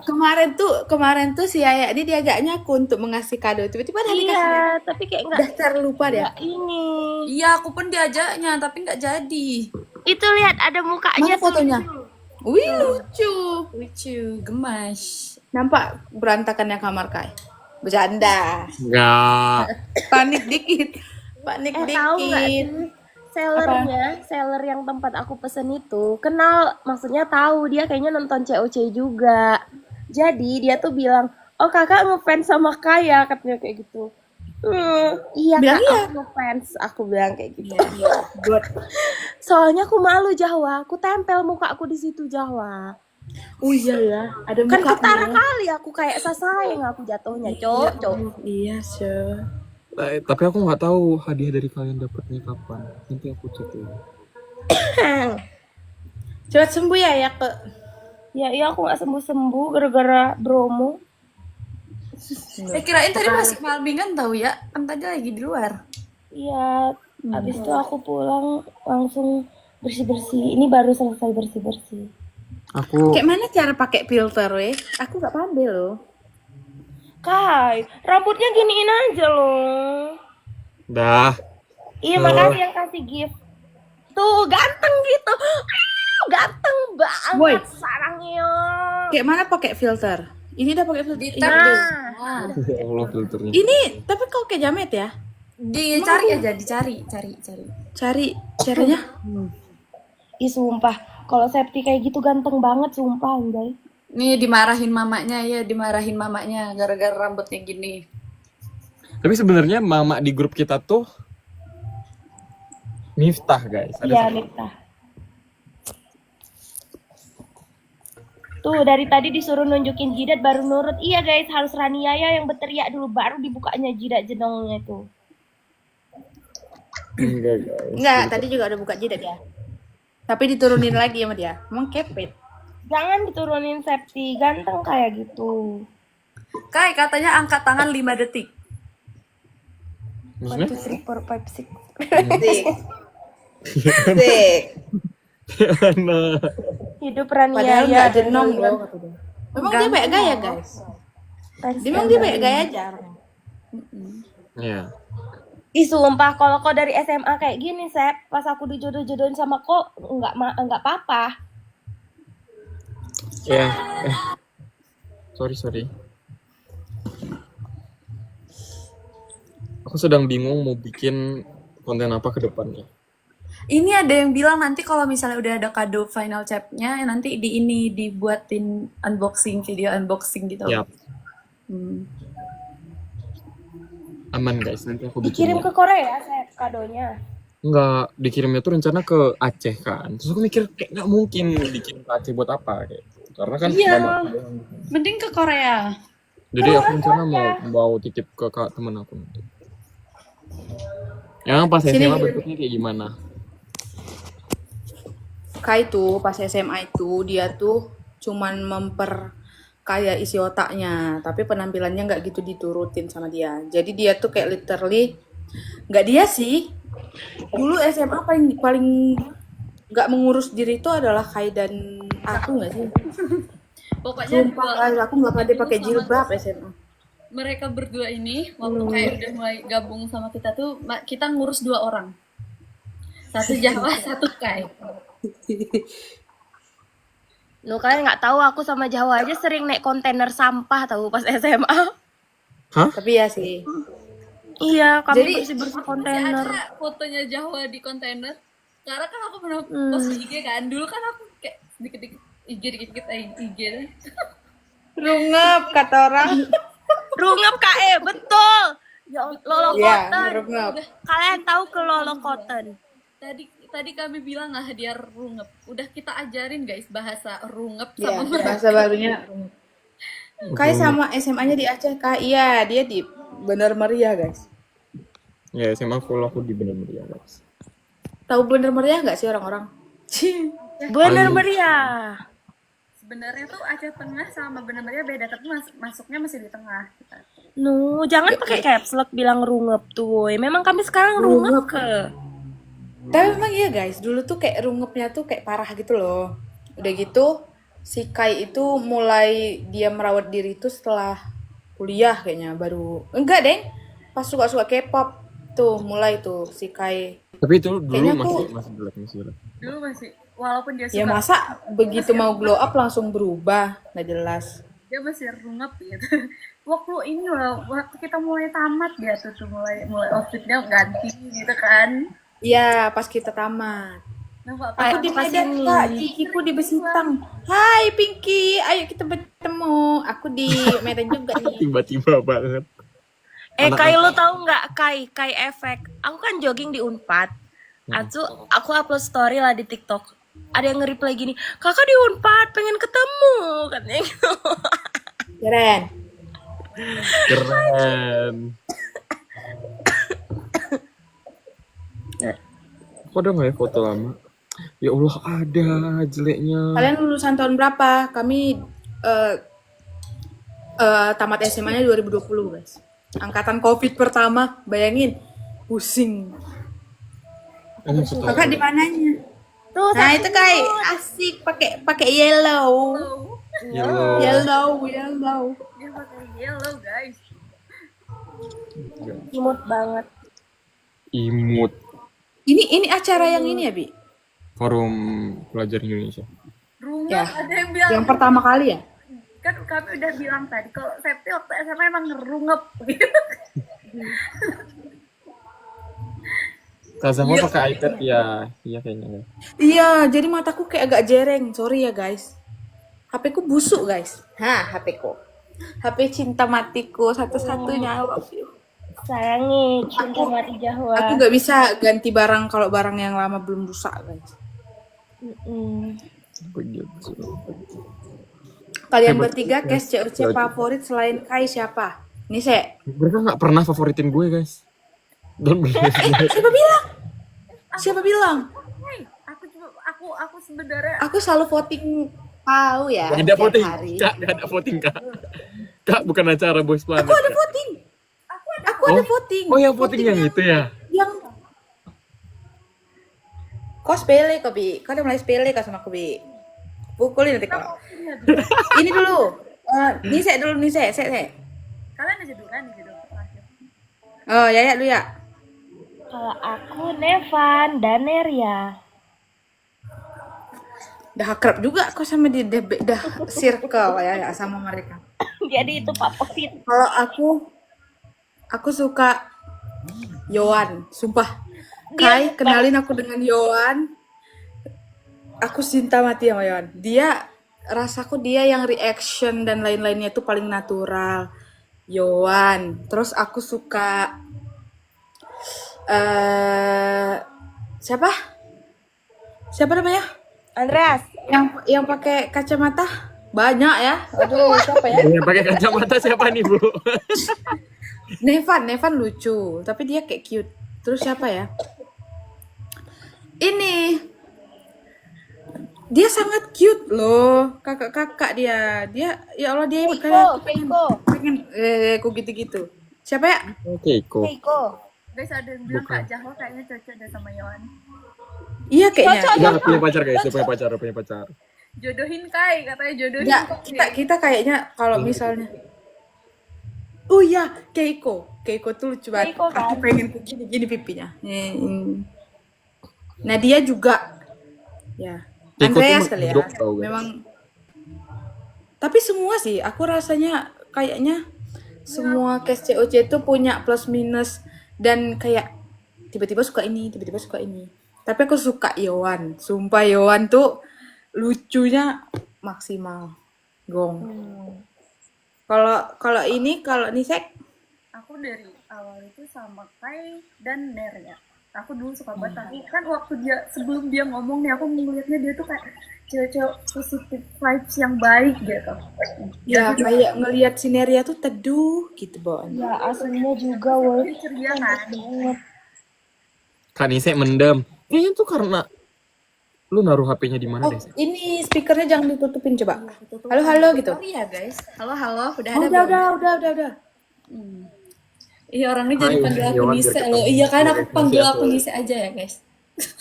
Kemarin tuh si Ayah ini diajaknya aku untuk mengasih kado. Tiba-tiba ada dikasih. Iya, tapi kayak Udah nggak terlupa deh. ini. Iya, aku pun diajaknya tapi nggak jadi. Itu lihat ada mukanya Mana fotonya? Wih lucu. Lucu, gemas. Nampak berantakannya kamar Kai. Bercanda. Enggak. Panik dikit. Panik Tahu nggak dikit. sih? Seller yang tempat aku pesen itu kenal, maksudnya tahu dia kayaknya nonton COC juga. Jadi dia tuh bilang, "Oh, kakak ngefans sama Kaya," katanya kayak gitu. Iya Bilang kak, iya. aku ngefans, aku bilang kayak gitu. Good. Soalnya aku malu Jawa, aku tempel muka aku di situ Jawa. Oh iya ya. Ada Kan muka ketara kali aku kayak sasayang aku jatuhnya, cok. Iya sih. Tapi aku nggak tahu hadiah dari kalian dapatnya kapan. Nanti aku cek dulu. Cepat sembuh ya ke. Ya iya aku nggak sembuh gara-gara Bromo. Kirain tadi masih malbingan tahu ya, kan tadi lagi di luar. Iya, habis itu aku pulang langsung bersih-bersih. Ini baru selesai bersih-bersih. Aku Kayak mana cara pakai filter weh? Aku nggak pandai loh. Kai, rambutnya giniin aja loh. dah. Iya, makasih yang kasih gift. Tuh, ganteng gitu. Ganteng banget Woi. sarangnya. Kayak mana pakai filter? Ini udah pakai filter. Di Ini, tab deh. Nah, Ya Allah filternya. ini tapi kok kayak jamet ya? Dicari aja, dicari. Cari caranya. ih sumpah, kalau Septi kayak gitu ganteng banget sumpah anjay. Nih dimarahin mamanya gara-gara rambutnya gini. Tapi sebenarnya mama di grup kita tuh Miftah guys. Ada Iya, satu. Miftah. Tuh dari tadi disuruh nunjukin jidat baru nurut. Iya guys, harus Raniaya yang berteriak dulu baru dibukanya jidat jenongnya itu. Enggak guys. Enggak, tadi juga udah buka jidat ya. Tapi diturunin lagi sama dia. Emang kepet. Jangan diturunin Septi, ganteng kayak gitu. Kai katanya angkat tangan 5 detik. Maksudnya? 1, 2, 3, 4, 5, 6. Sik. Sik. Nah. Hidup Padahal Raniaya. nggak jenong loh. Memang dia banyak gaya guys. Memang dia banyak gaya aja. Iya. Ih sumpah kalau kau dari SMA kayak gini Sep, pas aku dijodoh-jodohin sama kau enggak apa-apa. Ya. Sorry. Aku sedang bingung mau bikin konten apa ke depannya. Ini ada yang bilang nanti kalau misalnya udah ada kado final chapnya nanti dibuatin video unboxing gitu. Yap. Hmm. Aman guys, nanti aku Dikirim bikin. ke Korea Sep kadonya. Enggak, dikirimnya tuh rencana ke Aceh kan. Terus aku mikir kayak nggak mungkin dikirim ke Aceh buat apa kayak gitu. Karena kan Iya. mama aku doang gitu. Mending ke Korea. Jadi aku rencana mau titip ke temen aku nanti. Yang pas Sini. SMA bentuknya kayak gimana? Kai tuh pas SMA itu dia tuh cuman memperkaya isi otaknya, tapi penampilannya nggak gitu diturutin sama dia. Jadi dia tuh kayak literally nggak dia sih. Dulu SMA paling paling nggak mengurus diri itu adalah Kai dan aku nggak sih? Pokoknya Sumpah guys, aku nggak pernah pakai jilbab SMA. mereka berdua ini waktu kayak udah mulai gabung sama kita tuh kita ngurus 2 orang. Satu Jawa, satu Kai. Lu kalian nggak tahu aku sama Jawa aja sering naik kontainer sampah tahu pas SMA. Tapi ya sih. Iya, kami Jadi- bersih-bersih Masih kontainer. ada fotonya Jawa di kontainer. Karena kan aku pernah post di IG kan. Dulu kan aku kayak dikit-dikit IG dikit-dikit IG. Rungep kata orang. Rungap KE, betul. Ya Allah, Lolo Iya, Cotton. rungep. Kalian tahu ke Lolo Cotton? Tadi kami bilang lah dia rungep. Udah kita ajarin guys bahasa rungep Iya, sama mereka. bahasa barunya rungep. Kai sama SMA-nya di Aceh, Kak. Iya, dia di Bener Meriah, guys. Ya SMA full aku di Bener Meriah guys. Tahu Bener Meriah nggak sih orang-orang? Bener meriah. Sebenarnya tuh Aceh Tengah sama Bener Meriah beda, tapi masuknya masih di tengah kita. No, jangan pakai caps lock bilang rungep tuh. Woy. Memang kami sekarang rungep ke. Tapi memang iya guys, dulu tuh kayak rungepnya tuh kayak parah gitu loh. Udah gitu, si Kai itu mulai dia merawat diri itu setelah kuliah kayaknya baru. Enggak, Deng. Pas suka-suka K-pop tuh mulai tuh si Kai. Tapi itu dulu Kayaknya masih jelek. Dulu masih walaupun dia Ya suka masa begitu mau glow up langsung berubah, nggak jelas. dia masih rungep gitu. Waktu ini loh, waktu kita mulai tamat dia tuh mulai outfitnya ganti gitu kan. Iya, pas kita tamat. Nah, Pak, Aku di Medan, Kak. Cikiku di Besitang. Hai, Pinky. Ayo kita bertemu. Aku di Medan juga nih. Tiba-tiba banget. Kai lu tahu nggak Kai efek? Aku kan jogging di Unpad. Aku upload story lah di TikTok. Ada yang nge-reply gini, kakak di Unpad pengen ketemu katanya gitu. Keren. Keren. Kok ada nggak ya foto lama? Ya Allah ada jeleknya. Kalian lulusan tahun berapa? Kami tamat SMA-nya 2020, guys. Angkatan COVID pertama. Bayangin. Pusing. Kakak di mananya? Tuh, Nah, itu kayak asik pakai yellow. Yellow. Yellow. dia pakai yellow guys. imut banget. Imut. Ini acara yang ini ya, Bi? Forum Pelajar Indonesia. Rungep Ya. ada yang bilang Yang pertama kali ya? kan kami udah bilang tadi kalau Septi waktu SMA emang ngerungep gitu. Kak Zama pakai iPad ya. Iya kayaknya. Iya, jadi mataku kayak agak jereng. Sorry ya, guys. HP ku busuk, guys. HP ku. HP cinta matiku satu-satunya. I love you. Sayangi, cinta mati Jawa. Aku nggak bisa ganti barang kalau barang yang lama belum rusak, guys. Begitu. Kalian bertiga cast COC favorit selain Kai siapa? Nih, Mereka nggak pernah favoritin gue guys. Don't believe me. siapa bilang? Siapa bilang? Hey, aku sebenarnya Aku selalu voting tahu ya. Gak ada tiap voting. hari. Kak, gak ada voting kak. Kak, bukan acara Boys Planet. Aku ada voting. Aku ada voting. Oh yang voting yang itu ya? Yang kau sepele kau Bi. Kau udah mulai sepele kau sama aku Bi. Pukulin nanti kau. Ini dulu. Nise dulu Nise. kalian aja dulu kan terakhir. Oh ya lu ya. Kalau aku Nevan dan Neria. Dah akrab juga kau sama dia. Dah circle ya sama mereka. Jadi itu favorit. Kalau aku suka Yohan, sumpah. Kai kenalin aku dengan Yohan. Aku cinta mati sama Yohan. Rasaku dia yang reaction dan lain-lainnya itu paling natural. Yohan. Terus aku suka Siapa? Siapa namanya? Andreas. Yang pakai kacamata? Banyak ya. Aduh, siapa ya? Yang pakai kacamata siapa nih, Bu? Nevan lucu, tapi dia kayak cute. Terus siapa ya? Ini. Dia sangat cute loh, kakak-kakak dia. Dia, ya Allah dia imut kayak pengen kok gitu-gitu. Siapa ya? Keiko. Guys, ada yang bilang Kak Jaho kayaknya cocok deh sama Yohan. Iya kayaknya. Udah punya pacar guys, dia punya pacar. Jodohin Kai, katanya jodohin Enggak, Kai. kita kayaknya kalau misalnya oh iya, Keiko tuh lucu banget. Keiko, kan? Aku pengen gini pipinya. Nah, dia juga ya. Keiko tuh Andreas kali ya. drop tau, guys. Memang tapi semua sih, aku rasanya kayaknya semua cast COC itu punya plus minus dan kayak tiba-tiba suka ini. Tapi aku suka Yohan. Sumpah Yohan tuh lucunya maksimal. Gong. Kalau Nisek Aku dari awal itu sama Kai dan Ner ya. Aku dulu suka banget, tapi kan waktu sebelum dia ngomong nih, aku ngeliatnya dia tuh kayak cewek-cewek positive vibes yang baik gitu. ya kayak ngelihat Sineria tuh teduh gitu bawaan. Ya aslinya juga woi. Dia ceria kan. Kan Isek mendem. Kayaknya tuh karena lu naruh HP-nya di mana Oh, deh? Sek? ini speakernya jangan ditutupin coba. Halo gitu. Sorry ya guys. Halo, udah Oh, ada belum? udah. Iya orangnya jadi Hai, panggil aku Yohan, Nise biar loh. ketemu. Iya kan aku Biar panggil ketemu. aku Nise aja ya guys.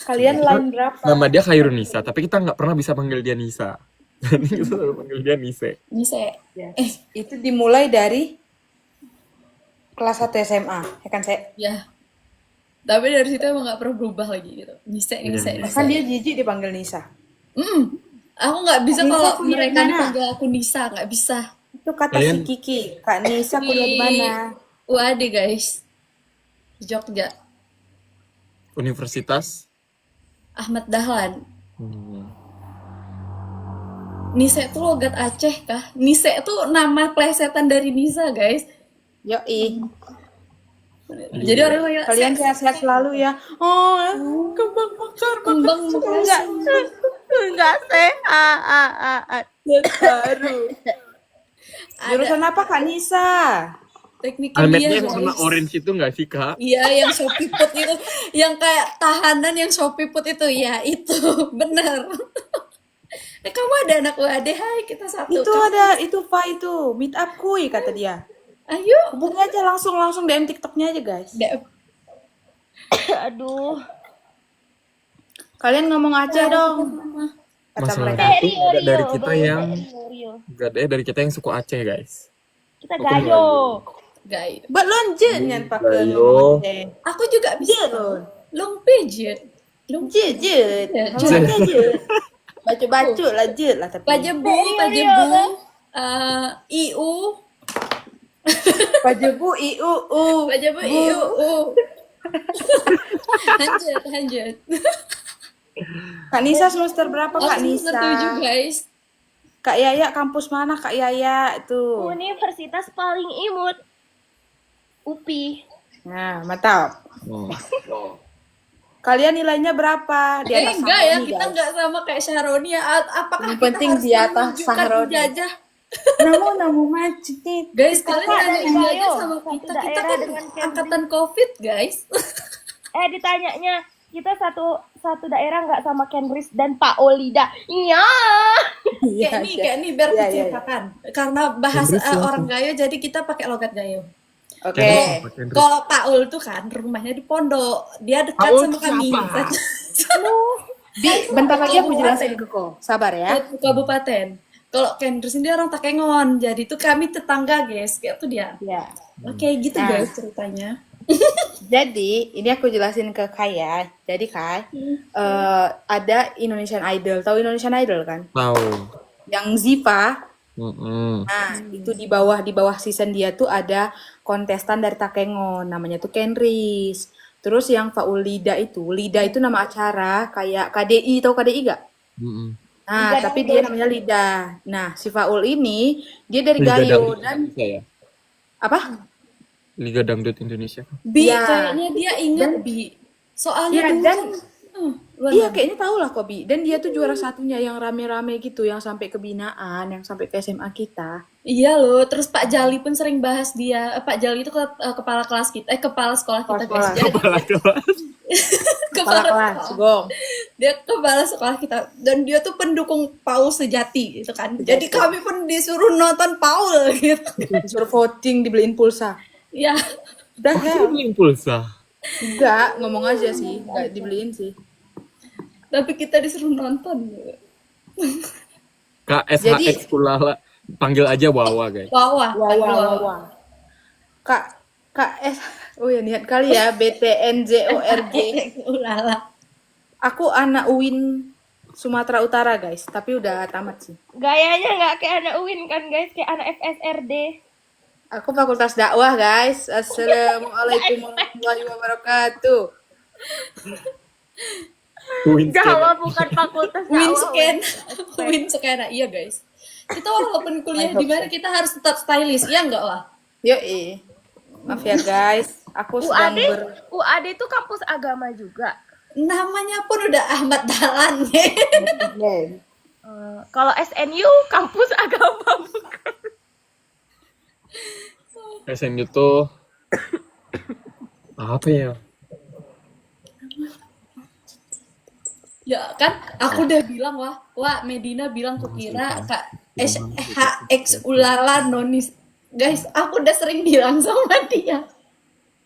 Kalian line berapa? Nama dia Khairunisa, tapi kita nggak pernah bisa panggil dia Nisa. Jadi kita selalu panggil dia Nise. Nise. Itu dimulai dari kelas 1 SMA, ya kan, Sek? Ya. Tapi dari situ emang gak pernah berubah lagi gitu. Nise. Kan dia jijik dipanggil Nisa. Aku nggak bisa Nisa kalau kuliah mereka di mana? dipanggil aku Nisa, nggak bisa. Itu kata Kalian- si Kiki. Kak Nisa kuliah di mana? UAD guys. Di Jogja. Universitas. Ahmad Dahlan. Hmm. Nise itu logat Aceh kah? Nise itu nama plesetan dari Nisa guys. Yoi. Jadi orang kayak Kalian sehat-sehat selalu ya. Oh, kembang mekar. kembang mekar. Enggak sehat. Baru. Jurusan apa Kak Nisa? Teknik Almetnya kimia yang warna guys. orange itu nggak sih, Kak? Iya, yang Shopee Put itu, yang kayak tahanan yang Shopee Put itu, ya itu benar. Kamu ada anak UAD, hai kita satu. Itu ada, itu Fa itu. Meet up kuy kata dia. Ayo, Hubungi aja langsung DM TikToknya aja guys. Aduh. Kalian ngomong Aceh dong. Kata Masalah mereka. itu nggak dari kita Bang, yang Rio. nggak ada dari kita yang suku Aceh, guys. Kita gayo. guys. Mbak lonjet nyan pakai Ayo. ngomong Aceh. Aku juga bisa. Lon. Long pijet. Long Jet. Jet. Ngomong jet. Baca lah jet lah tapi. Pajebu. IU. Pajebu iu. Pajebu IU. Lanjut. Kak Nisa semester berapa Kak Aku Nisa? semester 7 guys. Kak Yaya kampus mana Kak Yaya itu? Universitas paling imut. UPI. Nah, mantap. Oh. Kalian nilainya berapa? Di atas Enggak ya, Sahroni, kita guys. enggak sama kayak Syahroni ya. Apakah Yang kita penting harus di atas menunjukkan Sahroni. penjajah? Namu macet. Guys, kalian Kakak ada dari yang Gayo, sama satu kita. Kita daerah kan dengan Cambridge. angkatan COVID, guys. Ditanyanya kita satu daerah nggak sama Kenris dan Pak Olida. Iya. kayak nih biar Iya, iya, kuceritakan. Karena bahas Kendris siapa? orang Gayo, jadi kita pakai logat Gayo. Oke. Kendris. Kalau Pak Ul tuh kan rumahnya di Pondok, dia dekat Pak Ul sama tuh kami. siapa? Bentar lagi aku jelasin ke kau. Sabar ya. Satu kabupaten. Kalau Kendris ini orang Takengon, jadi tuh kami tetangga guys, kayak tuh dia. Ya. Oke gitu Nah. guys ceritanya. Jadi, ini aku jelasin ke Kaya. Jadi Kai, ada Indonesian Idol. Tahu Indonesian Idol kan? Tahu. Yang Ziva. Mm-mm. Nah, itu di bawah season dia tuh ada kontestan dari Takengon, namanya tuh Kenris. Terus yang Faul Lida itu nama acara kayak KDI, tahu KDI gak? Mm-mm. Nah, Liga tapi Dangdut. dia namanya Lida. Nah, si Faul ini dia dari Liga Gayo Dangdut dan Indonesia ya? apa? Liga Dangdut Indonesia. Bi Ya. kayaknya dia ingat Bi. Soalnya Iya, dulu dan kan, Iya, kayaknya tahu lah Kobi. Dan dia tuh juara satunya yang rame-rame gitu, yang sampai ke binaan, yang sampai ke SMA kita. Iya loh, terus Pak Jali pun sering bahas dia. Pak Jali itu kepala kelas kita, kepala sekolah kita guys. Kepala Jadi Kepala kelas. Kepala kelas, gong. dia kepala sekolah kita dan dia tuh pendukung Paul sejati gitu kan. Jadi kami pun disuruh nonton Paul gitu. Disuruh voting, dibeliin pulsa. Ya, Udah ya. Beliin pulsa. Enggak, ngomong aja sih. Enggak dibeliin sih. tapi kita disuruh nonton. Kak SHX Kulala. Panggil aja Wawa guys. Wah, Wah. Kak S. Oh ya niat kali ya. BTNJORG. Ulala. Aku anak UIN Sumatera Utara guys. Tapi udah tamat sih. Gayanya nggak kayak anak UIN kan guys, kayak anak FSRD. Aku fakultas dakwah guys. Assalamualaikum warahmatullahi wabarakatuh. Jawa bukan fakultas Win dakwah. scan. Win scan. Iya guys. Kita walaupun kuliah di mana kita harus tetap stylish, ya enggak lah? Yoi. Maaf ya guys. Aku sedang UAD itu kampus agama juga. Namanya pun udah Ahmad Dahlan. Kalau SNU kampus agama bukan. SNU tuh apa ya? Ya kan, aku udah bilang wah Medina bilang kukira Kak SHX Ulala Nonis. Guys, aku udah sering bilang sama dia.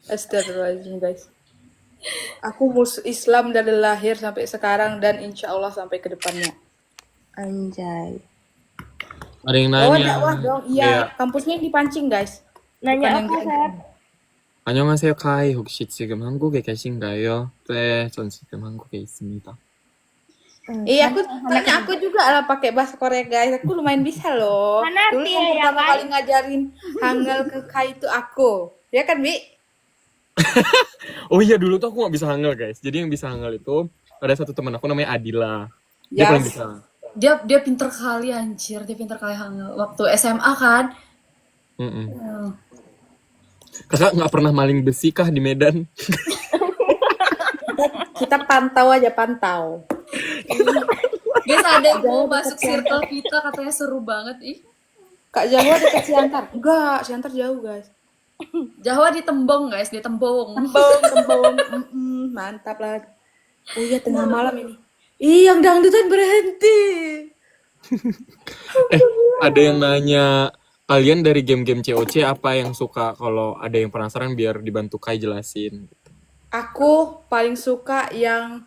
Astagfirullahaladzim guys. Aku Islam dari lahir sampai sekarang dan insya Allah sampai ke depannya. Anjay. Ada yang Oh nanya. dakwah dong. Iya, kampusnya yang dipancing guys. Nanya Bukan apa, yang Feb? 안녕하세요, 카이. 혹시 지금 한국에 계신가요? 네, 전 지금 한국에 있습니다. Iya, aku tanya aku juga lah pakai bahasa Korea guys. Aku lumayan bisa loh. Hanati Dulu yang ya, pertama kan? kali ngajarin Hangul ke Kai itu aku. Ya kan, Bi? Oh iya, dulu tuh aku gak bisa hangul, guys. Jadi yang bisa hangul itu ada satu teman aku namanya Adila. Dia paling bisa. Dia pinter kali anjir, dia pinter kali hangul. Waktu SMA kan. Kakak nggak pernah maling besi kah di Medan? Kita pantau aja, pantau. Guys, ada yang mau masuk circle kita katanya seru banget ih. Kak Jawa dekat Siantar. Enggak, Siantar jauh guys. Jawa di Tembong guys, di Tembong. Tembong. Mantap lah. Oh iya, tengah malam ini. Ih, yang dangdutan berhenti. Ada yang nanya, kalian dari game-game COC apa yang suka? Kalau ada yang penasaran biar dibantu Kai jelasin. Aku paling suka yang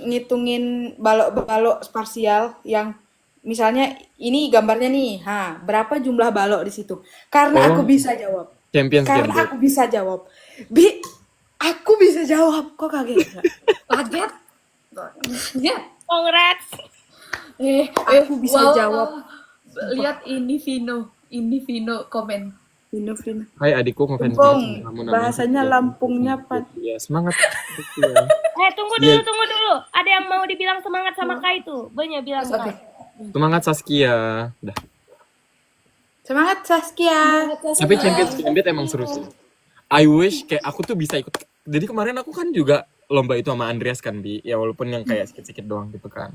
ngitungin balok-balok spasial yang misalnya ini gambarnya nih, berapa jumlah balok di situ? Karena aku bisa jawab. Champions Karena Game. aku bisa jawab. Bi, aku bisa jawab. Kok kaget nggak? Kaget. Ya. Congrats. Aku bisa jawab. Lihat ini Vino komen. Vino. Hai adikku ngefans Lampung, banget sama kamu, namanya bahasanya Sofia. Lampungnya Pat. Ya, semangat. Sofia. Tunggu Iya. dulu. Ada yang mau dibilang semangat sama Kai tuh. Banyak bilang Oke. Semangat Saskia. Dah. Semangat Saskia. Tapi Champions Gambit emang seru sih. I wish kayak aku tuh bisa ikut. Jadi kemarin aku kan juga lomba itu sama Andreas kan, Bi. Ya walaupun yang kayak sedikit-sedikit doang gitu kan.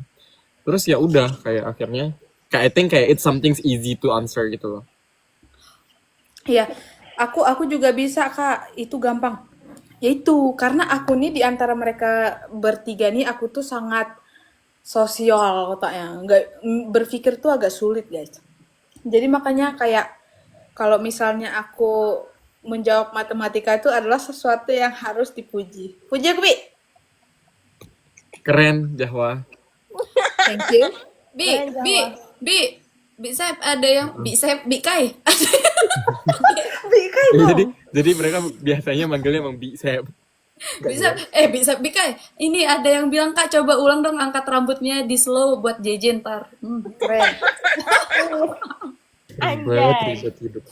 Terus ya udah kayak akhirnya kayak I think kayak it's something easy to answer gitu loh. Iya, aku juga bisa Kak. Itu gampang. Yaitu karena aku nih di antara mereka bertiga nih aku tuh sangat sosial otaknya. Nggak berpikir tuh agak sulit guys. Jadi makanya kayak kalau misalnya aku menjawab matematika itu adalah sesuatu yang harus dipuji. Puji aku, Bi. Keren, Jahwa. Thank you. Bi Sep ada yang Bi Kai. Jadi mereka biasanya manggilnya emang Bicep. Bi Kai. Ini ada yang bilang Kak coba ulang dong angkat rambutnya di slow buat JJ ntar. Keren. Anjay. Ribet hidup.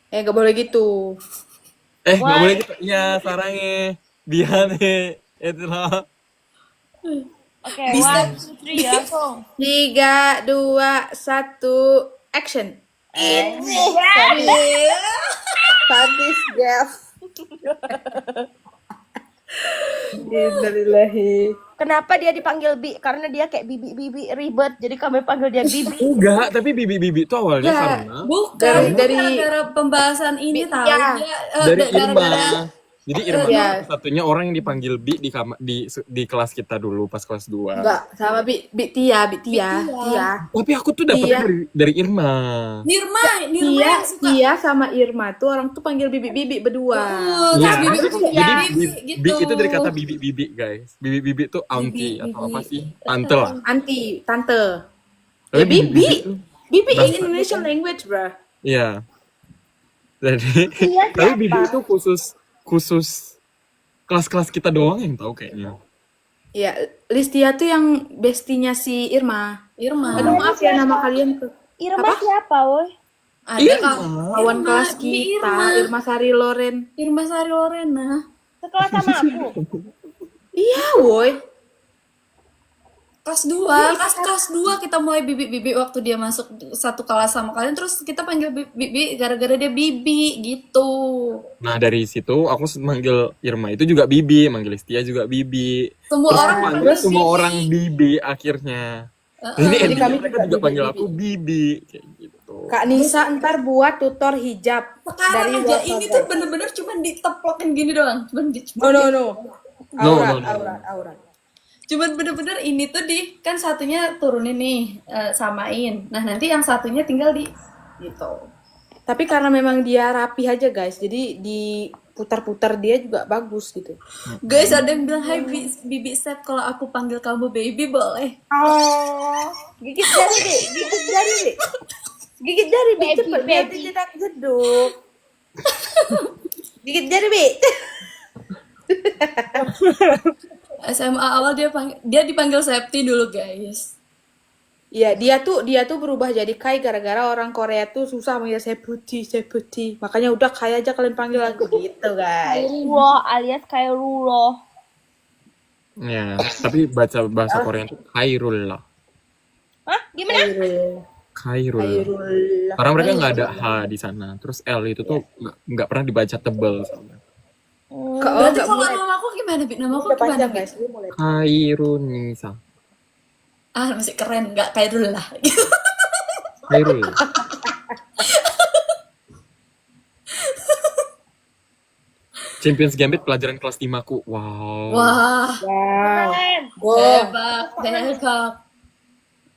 Gak boleh gitu. Nggak boleh gitu. Ya, sarangnya. Diane. Itulah. Oke, 1, 2, 3 ya, Song. 3, 2, 1, action. Sadis, Jeff. Innalillahi. Kenapa dia dipanggil Bi? Karena dia kayak bibi ribet, jadi kami panggil dia Bibi. Enggak, tapi bibi-bibi itu awalnya Ya. karena Bukan, Dari- gara-gara pembahasan ini tahu ya. dia dari Irma. gara-gara Jadi Irma Iya. tuh satunya orang yang dipanggil Bi di kelas kita dulu pas kelas 2. Enggak, sama Bi Tia. Tapi aku tuh dapetnya Iya. dari Irma. Nirma Tia, yang suka Tia sama Irma tuh orang tuh panggil bibi berdua. terus Iya, bibi jadi bibi Bi gitu. itu dari kata bibi-bibi, guys. Bibi-bibi itu auntie atau apa sih? Tante lah. Tante. Tapi Ya, Bibi. tuh- Bibi is Indonesian language, bro. Iya. Jadi, Iya, tapi siapa? bibi itu khusus kelas-kelas kita doang yang tahu kayaknya. Ya, Listia tuh yang bestinya si Irma. Irma. Aduh, maaf ya nama kalian tuh. Irma siapa, woi? Ada Kawan kelas Bi kita, Irma Sari Loren. Irma Sari Lorena. Sekelas sama aku. Iya, woi. Kelas 2, kelas 2 kita mulai bibi waktu dia masuk satu kelas sama kalian, terus kita panggil bibi gara-gara dia bibi gitu. Nah, dari situ aku manggil Irma itu juga Bibi, manggil Listia juga Bibi. Semua Terus orang aku panggil panggil semua Bibi. orang Bibi akhirnya. Jadi Jadi kami mereka juga juga panggil Bibi. aku Bibi kayak gitu. Kak Nisa ntar buat tutor hijab Sekarang dari aja WhatsApp. ini tuh bener-bener cuman diteplokin gini doang. No. No. Aurat. Cuman bener-bener ini tuh kan satunya turunin nih, samain. Nah, nanti yang satunya tinggal di gitu. Tapi karena memang dia rapi aja, guys. Jadi diputar-putar dia juga bagus gitu. Guys, ada yang bilang, "Hai Bibi Set, kalau aku panggil kamu baby boleh?" Oh, gigit jari, Bi. Gigit jari, Bi. Cepet, biar Baby. tidak jeduk. Gigit jari, Bi. SMA awal dia dipanggil Septi dulu, guys. Iya, dia tuh berubah jadi Kai gara-gara orang Korea tuh susah manggil saya putih. Makanya udah Kai aja kalian panggil aku gitu, guys. Kairuloh alias Kairuloh. Ya, tapi baca bahasa Korea itu Khairul lah. Hah? Gimana? Khairul. Khairul. Karena mereka nggak ada H di sana. Terus L itu tuh nggak pernah dibaca tebel. Soalnya. Berarti Nggak kalau mulai. nama aku gimana, Bi? Nama aku Udah gimana, panjang, Bi? guys. Lu mulai. Khairunisa. Ah, masih keren, nggak kayak dulu lah. Khairul. Champions Gambit pelajaran kelas 5 ku. Wow. Wah, Wow. Keren. hebat.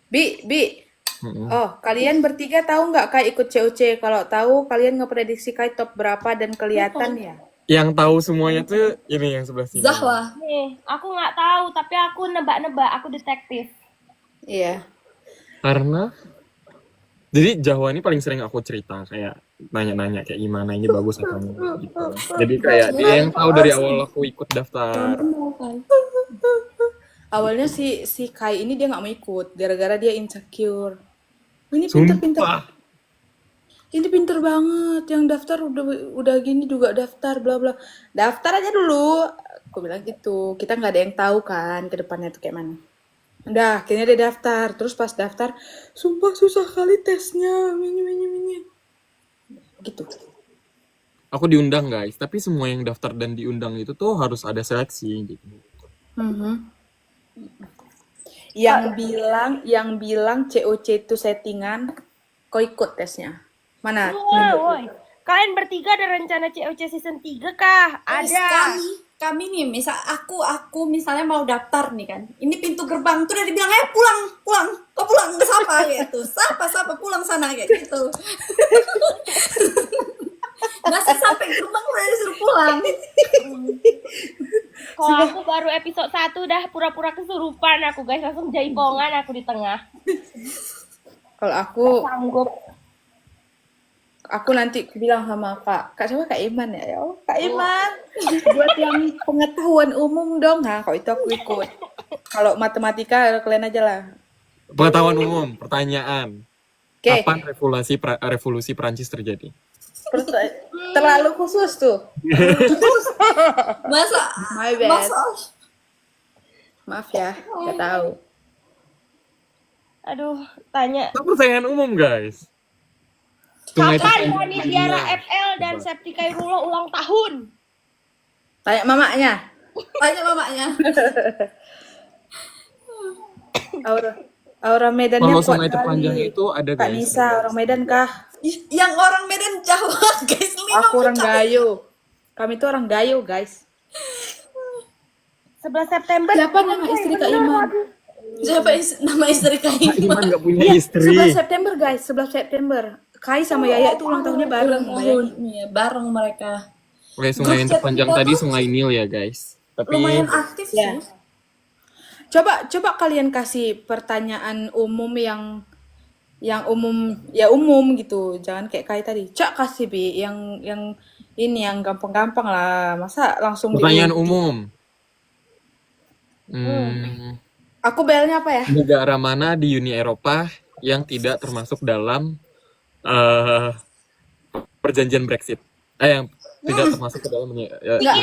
Bi. Mm-mm. Oh, kalian bertiga tahu nggak Kai ikut COC? Kalau tahu, kalian ngeprediksi Kai top berapa dan kelihatan ya? Yang tahu semuanya tuh ini yang sebelah sini. Zahwa. Nih, aku nggak tahu, tapi aku nebak-nebak, aku detektif. Iya. Karena jadi Jawa ini paling sering aku cerita kayak nanya-nanya kayak gimana ini bagus atau enggak gitu. Jadi kayak dia yang tahu dari awal aku ikut daftar. Awalnya si Kai ini dia nggak mau ikut gara-gara dia insecure. Ini pinter-pinter. Sumpah. Ini pinter banget yang daftar udah gini juga daftar bla bla. Daftar aja dulu. Aku bilang gitu. Kita nggak ada yang tahu kan ke depannya tuh kayak mana. Udah, akhirnya dia daftar. Terus pas daftar, sumpah susah kali tesnya. Mini. Gitu. Aku diundang guys, tapi semua yang daftar dan diundang itu tuh harus ada seleksi gitu. Mhm. Yang bilang COC itu settingan, kok ikut tesnya? Mana? Woi. Kalian bertiga ada rencana COC season 3 kah? Ada. Kami nih, aku misalnya mau daftar nih kan. Ini pintu gerbang tuh udah dibilang, pulang. Kok pulang? Nggak sapa gitu. Sapa pulang sana kayak gitu. Masih sampai gerbang udah disuruh pulang. Kalau aku baru episode 1 dah pura-pura kesurupan aku guys, langsung jaipongan aku di tengah. Kalau Sanggup. aku nanti bilang sama Kak siapa Kak Iman ya? Oh, Kak Iman, buat yang pengetahuan umum dong. Nah, kalau itu aku ikut. Kalau matematika kalian aja lah. Pengetahuan umum, pertanyaan. Oke. Kapan revolusi Perancis terjadi? Terlalu khusus tuh. Masa My bad. Maaf ya, nggak tahu. Aduh, tanya. Itu pertanyaan umum guys. Sungai Kapan terpanjang Rani di Tiara dunia. FL dan Septi Kairulo ulang tahun? Tanya mamanya. Tanya mamanya. Aura Medannya Kalau kuat sungai terpanjang kali. itu ada Kak guys. Nisa, orang Medan kah? Ih, yang orang Medan Jawa, guys. Aku orang Gayo. Kami tuh orang Gayo, guys. 11 September. Siapa nama istri Kak Iman? Siapa nama istri Kak Kaima? Iman nggak punya Iya, istri. 11 September, guys. 11 September. Kai sama Yaya itu ulang tahunnya bareng. Tahun, iya, bareng mereka. Oke, sungai yang terpanjang tadi Sungai Nil ya guys. Tapi Lumayan aktif Ya. sih. Coba kalian kasih pertanyaan umum yang umum ya umum gitu. Jangan kayak Kai tadi. Cak kasih Bi yang ini yang gampang-gampang lah. Masa langsung pertanyaan umum. Hmm, Aku belnya apa ya? negara mana di Uni Eropa yang tidak termasuk dalam perjanjian Brexit? Yang tidak termasuk ke dalam Enggak,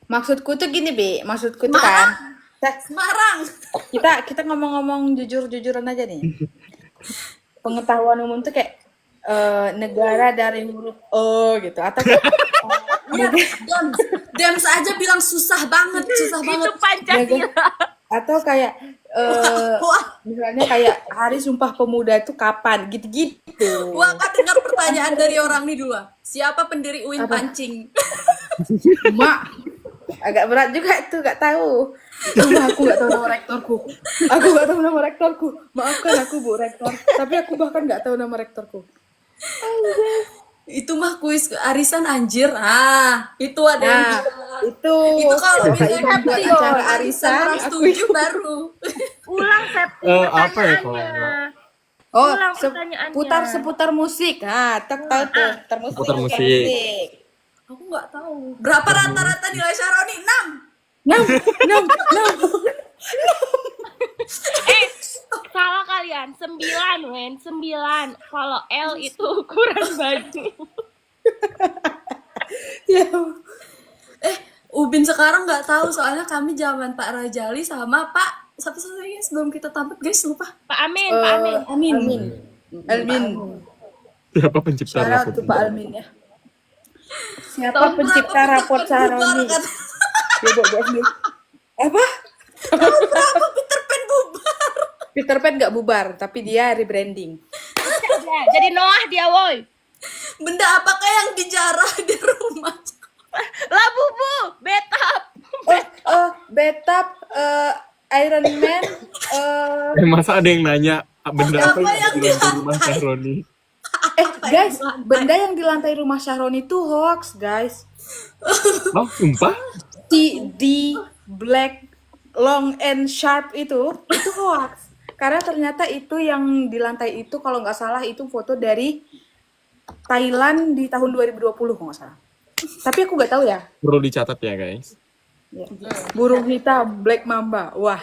maksudku tuh gini, Bi. Maksudku tuh kan Semarang. kita ngomong-ngomong jujur-jujuran aja nih. Pengetahuan umum tuh kayak negara dari huruf O gitu atau Iya, Dems aja bilang susah banget. Itu Pancasila. atau kayak Wah, misalnya kayak Hari Sumpah Pemuda itu kapan gitu-gitu. wah, kan dengar pertanyaan dari orang nih dulu. Siapa pendiri UIN Pancing? Mak, agak berat juga itu, gak tahu. Aku gak tahu nama rektorku. Aku gak tahu nama rektorku. Maafkan aku Bu Rektor. Tapi aku bahkan gak tahu nama rektorku. Itu mah kuis arisan anjir. Ah, itu ada yang Nah, bilang. itu kalau Kak misalnya Iman buat Septio, acara arisan arisan. orang Aku setuju baru. Ulang Septi apa ya kalau pertanyaannya. Oh, Ulang pertanyaannya. seputar musik. Nah, tahu tuh, Seputar musik. Aku nggak tahu. Berapa rata-rata nilai Syaroni? 6. 6. Salah kalian. 9, Wen. 9. Kalau L itu ukuran baju. Ya. Ubin sekarang nggak tahu soalnya kami zaman Pak Rajali sama Pak satu satunya sebelum kita tampil guys lupa. Pak Amin, Pak Amin. Amin. Almin. siapa pencipta Syarat rapot? tuh Pak Almin ya. Siapa Tahun pencipta berapa rapot Peter Pan bubar, Saroni? kata- Ya, Bu. Apa? Berapa Peter Pan bubar? Peter Pan nggak bubar, tapi dia rebranding. Jadi Noah dia, woi. Benda apakah yang dijarah di rumah? Labubu, betap. Betap, Iron Man, Masa ada yang nanya benda apa Apa yang yang di dalam rumah Syahroni? guys, benda yang di lantai rumah Syahroni itu hoax, guys. Oh, sumpah? Di black long and sharp itu hoax. Karena ternyata itu yang di lantai itu kalau nggak salah itu foto dari Thailand di tahun 2020 kalau nggak salah. Tapi aku nggak tahu ya. Perlu dicatat ya guys. Ya. Burung hitam black mamba. Wah.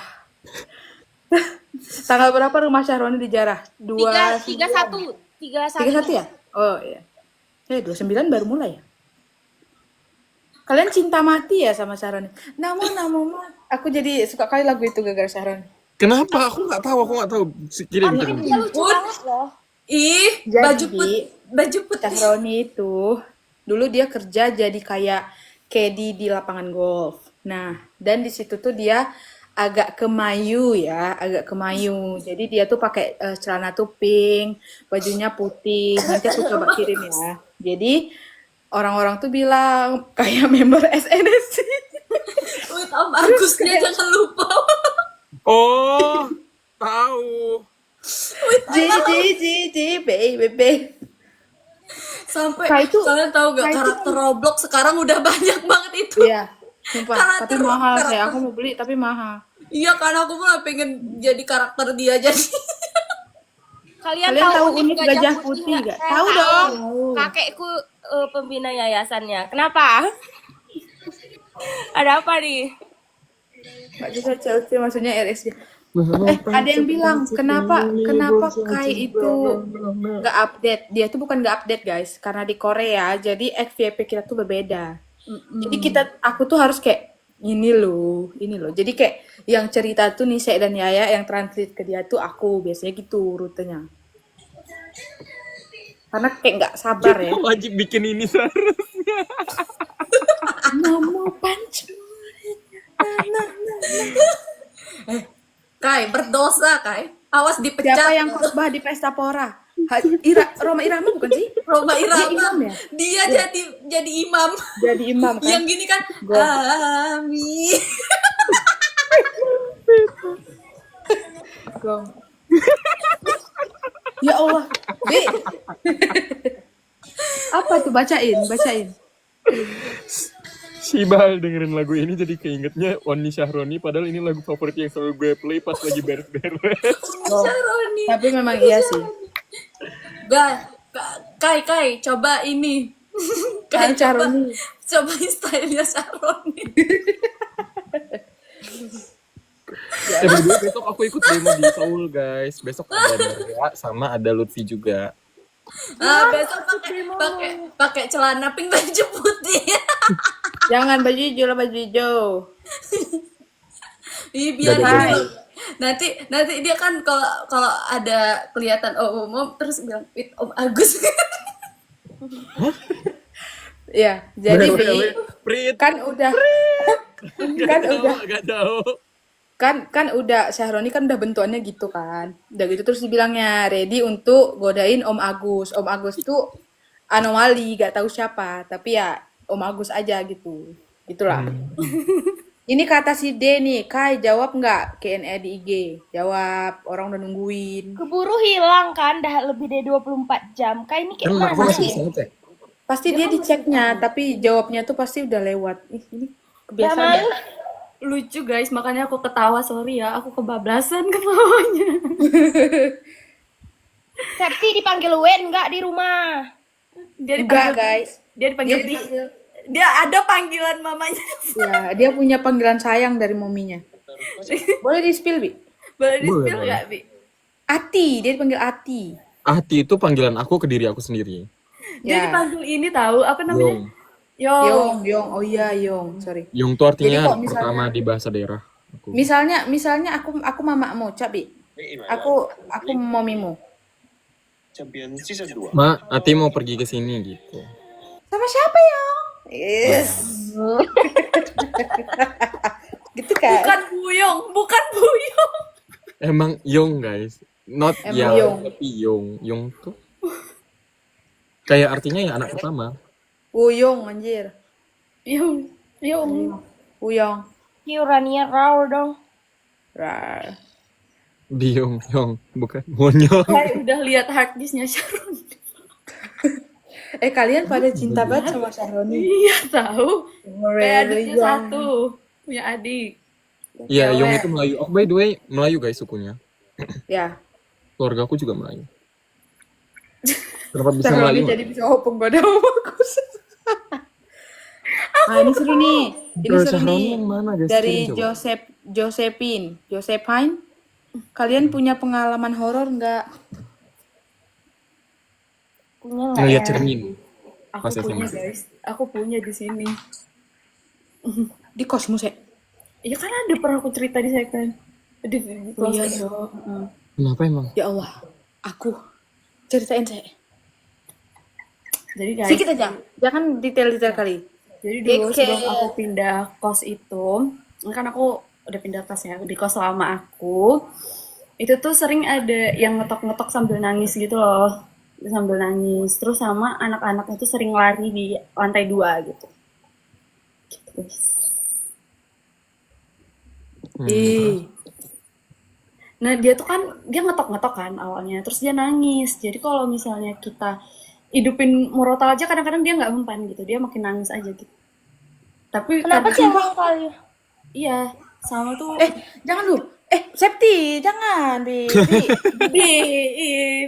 Tanggal berapa rumah Syahroni dijarah? 31. 31 ya? Oh iya. 29 baru mulai ya? Kalian cinta mati ya sama Syahroni? Namun, aku jadi suka kali lagu itu gara-gara Syahroni. Kenapa? Aku nggak tahu. Kirim. Dia lucu banget loh. Ih, Jadi, baju putih. Syahroni itu dulu dia kerja jadi kayak caddy di lapangan golf. Nah, dan di situ tuh dia agak kemayu ya, agak kemayu. Jadi dia tuh pakai celana tuh pink, bajunya putih. Nanti aku coba kirim ya. Jadi orang-orang tuh bilang kayak member SNSD. Wait, Om Agusnya jangan lupa. Oh, tahu. Baby. Sampai Kak itu- kalian tahu gak Kak itu- karakter Roblox sekarang udah banyak banget itu. Iya, sumpah. Tapi mahal sih. Aku mau beli tapi mahal. Iya, karena aku malah pengen jadi karakter dia jadi. Kalian Kalian tahu Unif Unif Gajah Putih nggak? Tahu dong. Kakekku pembina yayasannya. Kenapa? Ada apa nih? Nggak bisa Chelsea, maksudnya RSJ. Ada yang bilang kenapa Kai itu nggak update? Dia tuh bukan nggak update guys, karena di Korea jadi FYP kita tuh berbeda. Jadi aku tuh harus kayak ini loh. Jadi kayak yang cerita tuh Nise dan Yaya, yang translate ke dia tuh aku biasanya gitu rutenya. Karena kayak nggak sabar ya. Wajib bikin ini seharusnya. Momo punch. Kai, berdosa Kai. Awas dipecat. Siapa yang khotbah di pesta pora? Roma Irama bukan sih? Roma Dia Irama. imam ya? Dia jadi imam. Jadi imam kan? Yang gini kan. Amin. Gong. Ya Allah, Bi. Apa tuh bacain? Si Bal dengerin lagu ini jadi keingetnya Oni Syahroni, padahal ini lagu favorit yang selalu gue play pas lagi beres-beres. Sharoni. Tapi memang iya sih. Kai, coba ini. Kai, Kan Sharoni. coba stylenya Sharoni. Berdua besok aku ikut demo di Seoul guys. Besok ada Maria sama ada Lutfi juga. Besok pakai celana pink baju putih. Jangan baju hijau lah, baju hijau. Ih, biar Udah, gitu. Nanti dia kan kalau ada kelihatan Om terus bilang Om Agus. Ya, jadi Bi, Prit. kan udah Agak jauh. kan udah Syahroni kan udah bentukannya gitu kan. Udah gitu terus dibilangnya ready untuk godain Om Agus. Om Agus tuh anomali, gak tahu siapa, tapi ya Om Agus aja gitu. Gitulah. Ini kata si D nih, Kai jawab nggak Q&A di IG? Jawab, orang udah nungguin. Keburu hilang kan, dah lebih dari 24 jam. Kayak ini kayak Kan aku mana masih sih? bisa ngecek. Pasti dia diceknya, tapi jawabnya tuh pasti udah lewat. Ini kebiasaan ya. Lucu guys, makanya aku ketawa, sorry ya, aku kebablasan ketawanya. Septi dipanggil Wen nggak di rumah? Dia Enggak dipanggil, guys. dia dipanggil Dia dipanggil. dia ada panggilan mamanya. Ya, dia punya panggilan sayang dari mominya. Boleh di spill, Bi? Boleh di Boleh, spill boleh. nggak, Bi? Ati, dia dipanggil Ati. Ati itu panggilan aku ke diri aku sendiri. Dia Ya. dipanggil ini tahu apa namanya? Yong. Yong. Oh iya, Yong. Sorry. Yong itu artinya Jadi kok misalnya- pertama di bahasa daerah. Aku. Misalnya aku mamamu, Cabi. Aku momimu. Champion season 2. Ma, Ati mau pergi ke sini gitu. Sama siapa, Yong? Yes. Gitu kan? Bukan Buyong. Emang Yong guys, not Emang Yang, Yong. tapi Yong. Yong tuh kayak artinya ya anak pertama. Uyong anjir. Yong. Uyong. Urania Raw dong. Rar. Biong, Yong, bukan monyong. Saya udah lihat harddisknya Sharon. Kalian pada cinta banget sama Syahroni. Iya tahu. Kayak Really, adiknya Yong. satu, punya adik. Iya, Cewek. Yong itu Melayu. Oh, by the way, Melayu guys sukunya. Ya. Keluarga aku juga Melayu. Kenapa bisa Syahroni Melayu? jadi bisa penggoda bagus. Ini seru nih. Ini Girl, seru Syahroni nih. yang mana, guys? Dari Kirim coba. Josephine. Kalian punya pengalaman horor nggak? Punya nggak Ngeliat ya? cermin. Aku Pas punya SMA. guys. Aku punya di sini. Di kosmos ya? Iya kan ada pernah aku cerita di second. Di Oh iya, closet. iya. Kenapa emang? Ya Allah. Aku. Ceritain saya. Jadi guys, Sedikit aja. Jangan detail-detail kali. jadi dulu Oke. sebelum aku pindah kos itu, kan aku udah pindah kos ya, di kos lama aku. Itu tuh sering ada yang ngetok-ngetok sambil nangis gitu loh. Sambil nangis. Terus sama anak-anak itu sering lari di lantai 2 gitu. Gitu, guys. Ih. Nah dia tuh kan dia ngetok-ngetok kan awalnya, terus dia nangis. Jadi kalau misalnya kita hidupin murotal aja kadang-kadang dia nggak mempan gitu, dia makin nangis aja gitu. Tapi Kenapa karena- sih emang kali? Iya sama tuh. Jangan lu. Septi, jangan, Bi.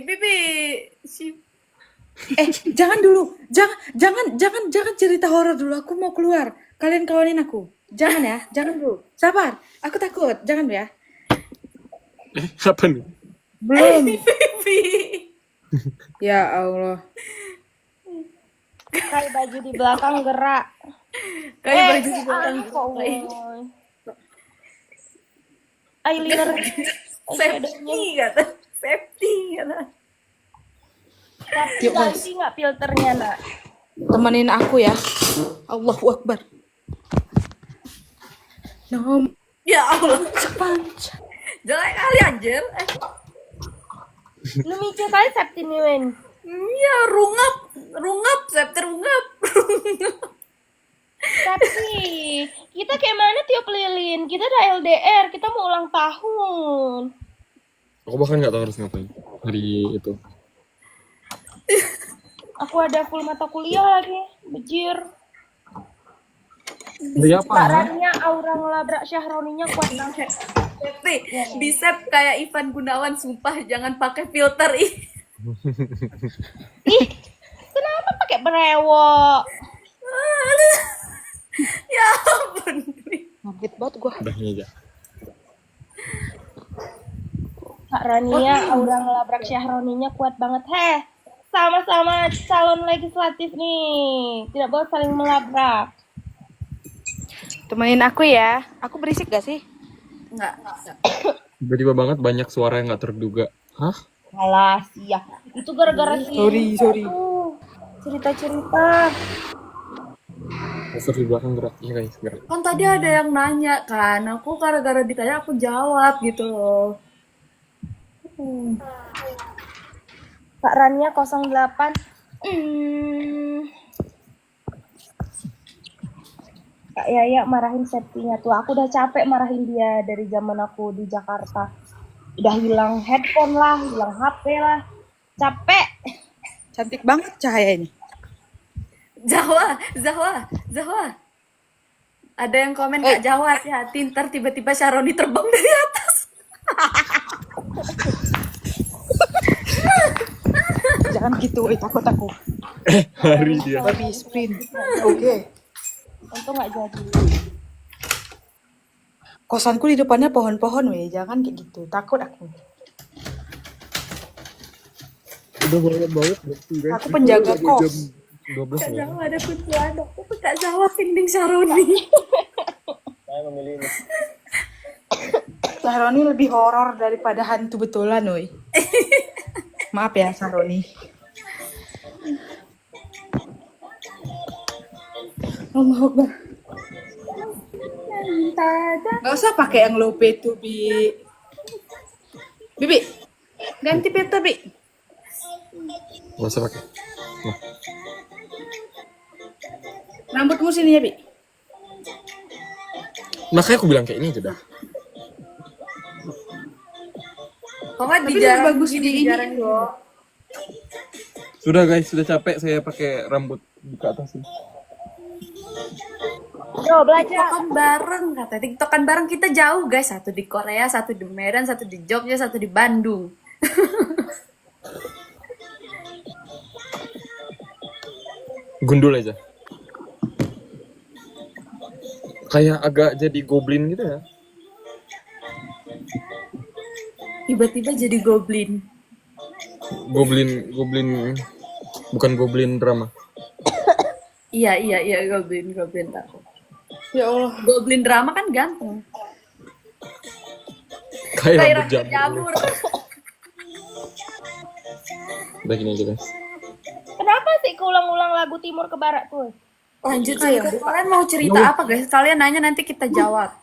Bibi, si Jangan dulu. Jangan cerita horor dulu. Aku mau keluar. Kalian kawanin aku. Jangan ya, jangan dulu. Sabar. Aku takut. Jangan ya. Apa nih? Belum. Bibi. Ya Allah. Kayak baju di belakang gerak. Kayak baju di belakang. Eyeliner. Safety kata. Safety kata. Tapi Yuk, guys. ganti nggak filternya nak? Temenin aku ya. Allahu Akbar. Nom Ya Allah, sepanjang. jelek kali anjir. Lu mikir kali Septini Wen. Iya, rungap, Septer rungap. Tapi kita kayak mana tiup lilin? Kita udah LDR, kita mau ulang tahun. Aku bahkan nggak tahu harus ngapain hari itu. Aku ada full mata kuliah lagi, bejir. Hari apa? Kak Rania aura ngelabrak Syahroninya kuat banget. Nih, di save kayak Ivan Gunawan, sumpah jangan pakai filter ih. Ih, kenapa pakai brewok? Ya ampun. Ngabit banget gua. Udah ini aja. Kak Rania aura ngelabrak Syahroninya kuat banget. Heh, sama-sama calon legislatif nih. Tidak boleh saling melabrak. Temenin aku ya. Aku berisik gak sih? Enggak. Tiba-tiba banget banyak suara yang nggak terduga. Hah? Alah, sia. Itu gara-gara si Sorry. cerita-cerita. Poster di belakang gerak. Iya guys, gerak. Kan tadi ada yang nanya kan, aku gara-gara ditanya aku jawab gitu loh. Kak Rania 08. Kak Yaya marahin Septinya tuh. Aku udah capek marahin dia dari zaman aku di Jakarta. Udah hilang handphone lah, hilang HP lah. Capek. Cantik banget cahayanya. Zahwa. Ada yang komen Kak Jawa, hati-hati ntar tiba-tiba Sharoni terbang dari atas. Jangan gitu, takut aku. Hari dia. Babi sprint. Oke. Untung nggak jadi. Kosanku di depannya pohon-pohon, weh. Jangan kayak gitu. Takut aku. Udah banget berarti guys. Aku penjaga Udah kos. jam 12 Kak ya. Jawa ada kuntilanak, tapi Kak Jawa pinding Sharoni. Saya memilih ini. Sahroni lebih horor daripada hantu betulan, woi. Maaf ya, Sahroni. Allah Akbar. Gak usah pakai yang low pay to be. Bibi, ganti peta, Bi. Gak usah pakai. Nah, Rambutmu sini ya, Bi. makanya aku bilang kayak ini aja dah. Kok nggak Tapi di jarang lebih bagus gini, di di ini jarang loh. Sudah guys, sudah capek saya pakai rambut di ke atas ini. Yo, belajar. TikTokan bareng, kata TikTokan bareng kita jauh guys, satu di Korea, satu di Medan, satu di Jogja, satu di Bandung. Gundul aja. Kayak agak jadi goblin gitu ya. Tiba-tiba jadi goblin. Goblin bukan goblin drama. Iya goblin takut. Ya Allah. Goblin drama kan ganteng. Kayak Kayak rambut rambut jamur. jamur. Udah gini aja guys. Kenapa sih keulang-ulang lagu timur ke barat tuh? Lanjut cerita. Kalian mau cerita apa guys? Kalian nanya nanti kita jawab.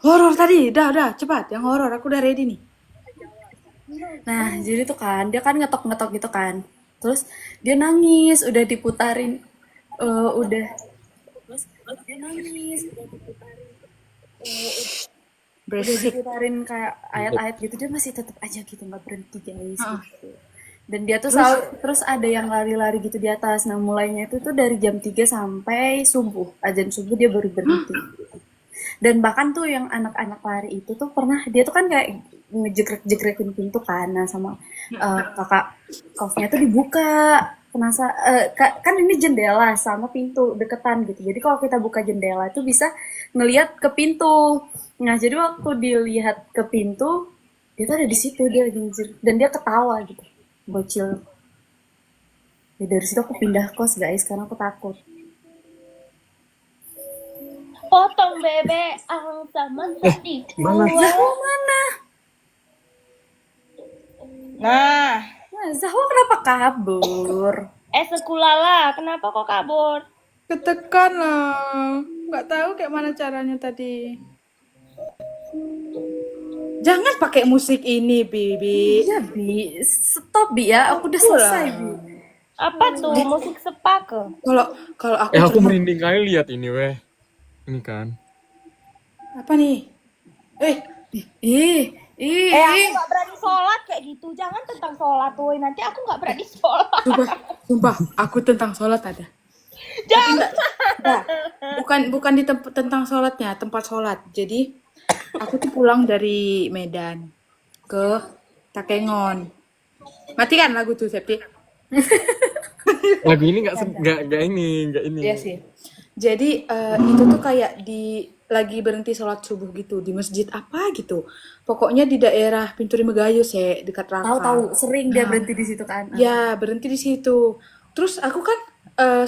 Horor tadi. Udah, cepat. Yang horor, aku udah ready nih. Nah, jadi tuh kan dia kan ngetok-ngetok gitu kan. Terus dia nangis, udah diputarin udah terus dia nangis, udah Berisik. diputarin kayak ayat-ayat gitu, dia masih tetap aja gitu nggak berhenti guys gitu. Dan dia tuh selalu terus ada yang lari-lari gitu di atas. Nah, mulainya itu tuh dari jam 3 sampai subuh. Azan subuh dia baru berhenti. Gitu. Dan bahkan tuh yang anak-anak lari itu tuh pernah dia tuh kan kayak ngejegrek-jegrekin pintu kan, nah sama kakak kosnya tuh dibuka, kan ini jendela sama pintu deketan gitu, jadi kalau kita buka jendela itu bisa ngelihat ke pintu. Nah jadi waktu dilihat ke pintu dia tuh ada di situ, dia lagi dan dia ketawa gitu, bocil. Ya dari situ aku pindah kos guys karena aku takut. Potong bebek angsa mantap di Mana? Zahwa mana? Nah, Nah, Zahwa kenapa kabur? Sekulala, kenapa kok kabur? ketekan lah. nggak tahu kayak mana caranya tadi. Jangan pakai musik ini, Bibi. Iya, Bi. Stop, Bi ya. Aku udah selesai, Bi. Apa tuh musik sepake? Kalau aku Aku pernah- merinding kali lihat ini weh. Ini kan. apa nih? Ih, Aku nggak berani sholat kayak gitu. Jangan tentang sholat, woi. Nanti aku nggak berani sholat. Sumpah, aku tentang sholat ada. Tapi enggak, bukan di tentang sholatnya, tempat sholat. Jadi aku tuh pulang dari Medan ke Takengon. Matikan lagu tuh, Septi. Lagu ini nggak ini. Iya sih. Jadi itu tuh kayak lagi berhenti sholat subuh gitu di masjid apa gitu. Pokoknya di daerah Pintu Rimegayo sih, dekat Raka. tahu sering dia berhenti di situ kan. Ya, berhenti di situ. Terus aku kan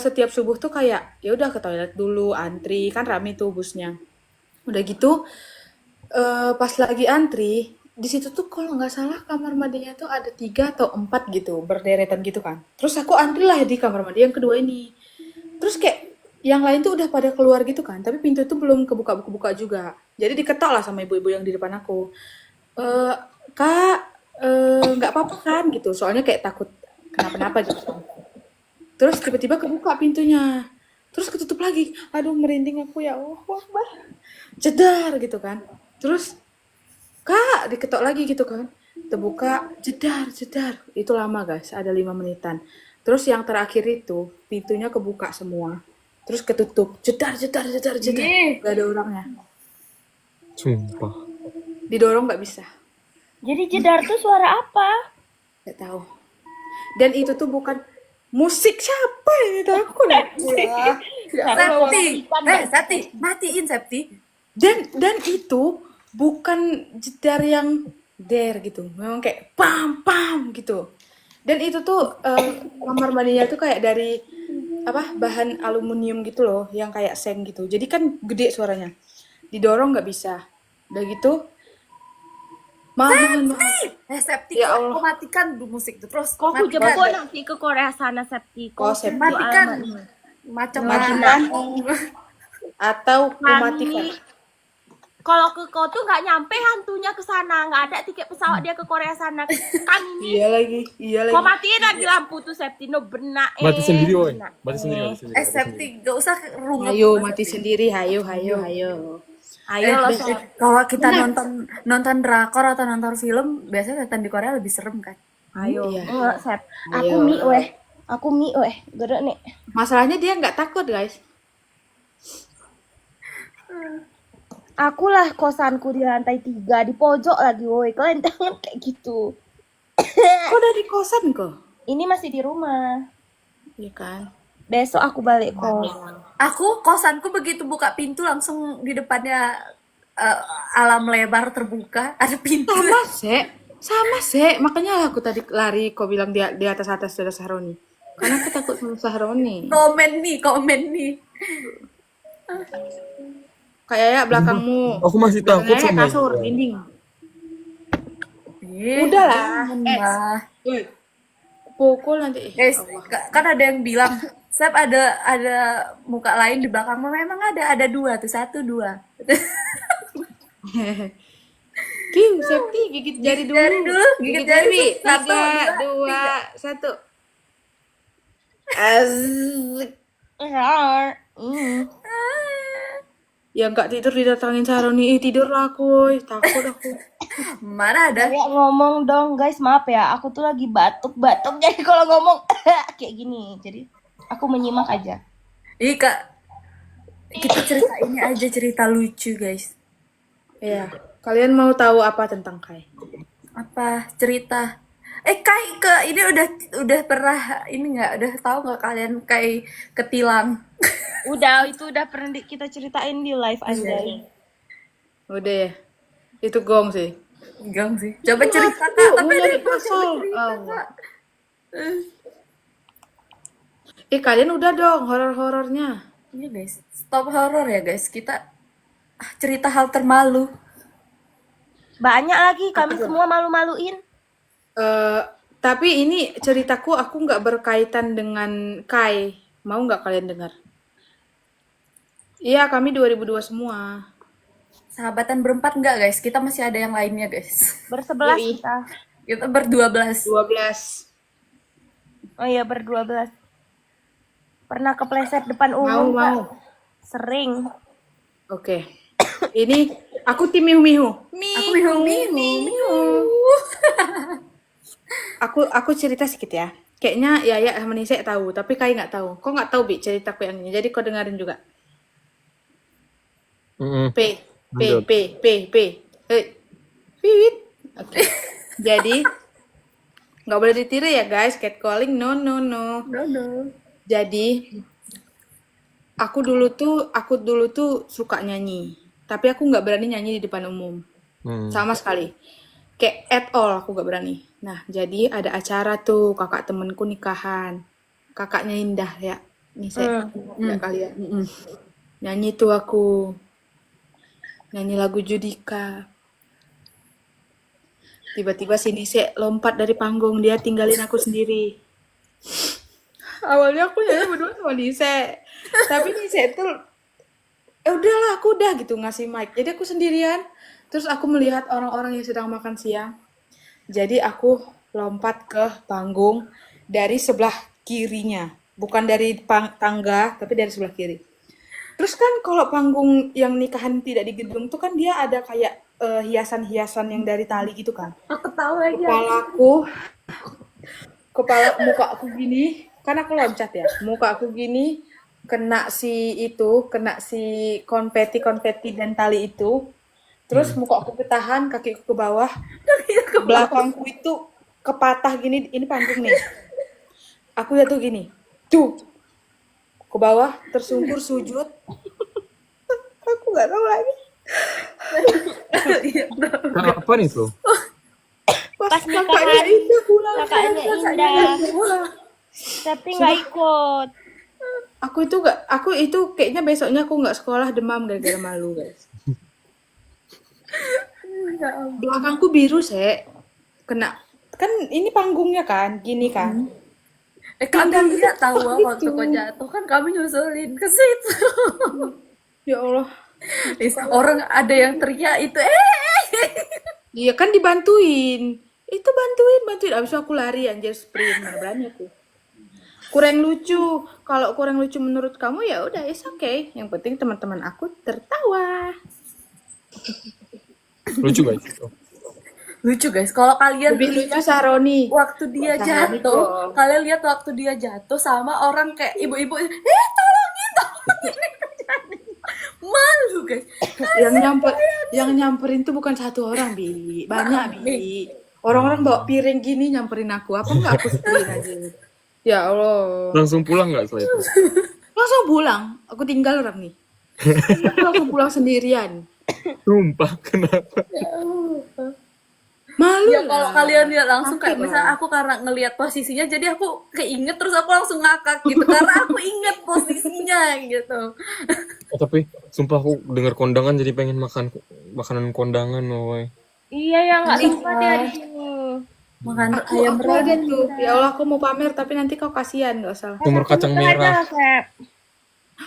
setiap subuh tuh kayak ya udah ke toilet dulu, antri, kan rame tuh busnya. Udah gitu pas lagi antri, di situ tuh kalau nggak salah kamar mandinya tuh ada 3 atau 4 gitu, berderetan gitu kan. Terus aku antri lah di kamar mandi yang kedua ini. Terus kayak yang lain tuh udah pada keluar gitu kan, tapi pintu itu belum kebuka juga. Jadi diketok lah sama ibu-ibu yang di depan aku. Kak, nggak apa-apa kan gitu, soalnya kayak takut kenapa-napa gitu kan. Terus tiba-tiba kebuka pintunya. Terus ketutup lagi. Aduh, merinding aku ya Allah, Akbar. Jedar gitu kan. Terus Kak, diketok lagi gitu kan. Terbuka, jedar. Itu lama guys, ada 5 menitan. Terus yang terakhir itu pintunya kebuka semua. Terus ketutup, jedar. Ih. Gak ada orangnya. Sumpah. Didorong nggak bisa. Jadi jedar tuh suara apa? Gak tahu. Dan itu tuh bukan musik siapa ini takut aku ya. Ya Allah. Septi, matiin Septi. Dan itu bukan jedar yang der gitu, memang kayak pam gitu. Dan itu tuh kamar mandinya tuh kayak dari apa bahan aluminium gitu loh, yang kayak seng gitu. Jadi kan gede suaranya, didorong nggak bisa. Udah gitu, maaf. Septi, Ya Allah. kok matikan dulu musik itu terus. Kok aku matikan. jemput nanti ke Korea sana Septi. Oh, Kok Septi. Matikan. Macam Matikan. Atau Mami, mematikan. kalau ke kau tuh nggak nyampe hantunya ke sana, nggak ada tiket pesawat dia ke Korea sana. Kan ini, Iya kau lagi. matiin lagi lampu tuh Septi, no benak. Mati sendiri woi. benak. Mati sendiri. Septi, gak usah rungok. Ayo mati sendiri, hayo. Ayo loh Sep. Kalau kita nonton drakor atau nonton film, biasanya setan di Korea lebih serem kan? Ayo, Iya. enggak Sep. Ayo. Aku mi weh, gerak nih. Masalahnya dia nggak takut guys. Akulah kosanku di lantai 3 di pojok lagi, woi. Kalian jangan kayak gitu. Kok udah di kosan kok? Ini masih di rumah. Iya kan? Besok aku balik kos. Aku kosanku begitu buka pintu langsung di depannya alam lebar terbuka, ada pintu. Sama sih. Makanya aku tadi lari kau bilang di atas ada Sahroni. Karena aku takut sama Sahroni. Komen nih. Kayaknya belakangmu. Aku masih takut Belakangnya sama kasur, itu. dinding. Udahlah. Pukul nanti. Guys, kan ada yang bilang, Sep ada muka lain di belakangmu. Memang ada 2 tuh, 1, 2. Kiu, Septi, gigit jari dulu. Gigit jari. 3, 2, 1. Asik. Ya nggak tidur didatangin Sahroni. Tidur lah aku. Takut aku. Mana ada? Kayak ngomong dong guys, maaf ya. Aku tuh lagi batuk-batuk. Jadi kalau ngomong kayak gini. Jadi aku menyimak aja. Ih, Kak. Kita cerita ini aja, cerita lucu, guys. Iya. Kalian mau tahu apa tentang Kai? Apa cerita? Kai ini udah pernah ini nggak? Udah tahu nggak kalian Kai ketilang? Itu udah pernah kita ceritain di live aja. Udah ya. Itu gong sih. Enggak sih. Coba cerita Kak. Mau Tapi nyari ada pasal. cerita, Oh. Kak. Kalian udah dong horor-horornya. Iya guys, stop horor ya guys. Kita cerita hal termalu. Banyak lagi kami semua malu-maluin. Tapi ini ceritaku aku nggak berkaitan dengan Kai. Mau nggak kalian dengar? Iya, kami 2002 semua. Sahabatan berempat enggak guys, kita masih ada yang lainnya guys. Bersebelas Yoi. kita. Kita ber-12. 12. Oh iya, ber-12. Pernah kepleset depan Mau, umum, Kak? mau. Sering. Oke. Ini aku tim Mihu-Mihu. Aku mihu. Aku cerita sedikit ya. Kayaknya Yaya sama Nise tahu, tapi Kai nggak tahu. Kok nggak tahu, Bi, ceritaku yang ini. Jadi kau dengerin juga. Mm-mm. P, P. Hei. Pipit. Oke. Jadi nggak boleh ditiru ya guys, catcalling no. Jadi aku dulu tuh suka nyanyi, tapi aku nggak berani nyanyi di depan umum sama sekali. Kayak at all aku nggak berani. Nah, jadi ada acara tuh kakak temenku nikahan, kakaknya Indah ya, nih saya nggak kalian. Nyanyi tuh aku, nyanyi lagu Judika. Tiba-tiba si Nise lompat dari panggung, dia tinggalin aku sendiri. Awalnya aku nyanyi berdua sama Nise, tapi Nise tuh udahlah aku udah gitu ngasih mic, jadi aku sendirian. Terus aku melihat orang-orang yang sedang makan siang, jadi aku lompat ke panggung dari sebelah kirinya, bukan dari tangga tapi dari sebelah kiri. Terus kan kalau panggung yang nikahan tidak di gedung tuh kan dia ada kayak hiasan-hiasan yang dari tali gitu kan. Aku tahu aja. Muka aku gini, kan aku loncat ya, muka aku gini kena si konfeti dan tali itu, terus muka aku ketahan, kakiku ke bawah, belakangku itu kepatah gini, ini panggung nih, aku jatuh gini, tuh ke bawah, tersungkur sujud, aku nggak tahu lagi. Kapan itu? Pas kakaknya nikahan Indah pulang. kakaknya Indah. Tapi nggak ikut. Aku itu kayaknya besoknya aku nggak sekolah demam gara-gara malu guys. Belakangku biru kena kan ini panggungnya kan gini kan. Kami lihat tahu waktu kau jatuh kan kami nyusulin ke situ. Ya Allah. Orang ada yang teriak itu Iya kan dibantuin. Itu bantuin. Abis itu aku lari anjir sprint, mana berani aku. Kurang lucu. Kalau kurang lucu menurut kamu ya udah it's okay. Yang penting teman-teman aku tertawa. Lucu guys. lucu guys. Kalau kalian Lebih lucu Saroni. waktu dia Saroni jatuh, dong. kalian lihat waktu dia jatuh sama orang kayak ibu-ibu, tolongin. Malu guys. Yang nyamperin tuh bukan satu orang, Bi. Banyak, Bi. Orang-orang bawa piring gini nyamperin aku. Apa enggak aku sprint aja. Ya Allah. Langsung pulang nggak setelah itu? Langsung pulang. Aku tinggal orang nih. Aku langsung pulang sendirian. Sumpah, kenapa? Malu Ya lah. kalau kalian lihat langsung kayak Takut misalnya lah. aku karena ngelihat posisinya jadi aku keinget terus aku langsung ngakak gitu karena aku inget posisinya gitu. Tapi sumpah aku dengar kondangan jadi pengen makan makanan kondangan, woy. Iya ya nggak sempat ya di sini. Makan Aku ayam aja berani. tuh. Ya Allah, aku mau pamer tapi nanti kau kasihan, nggak usah. Sumur kacang merah. Sep.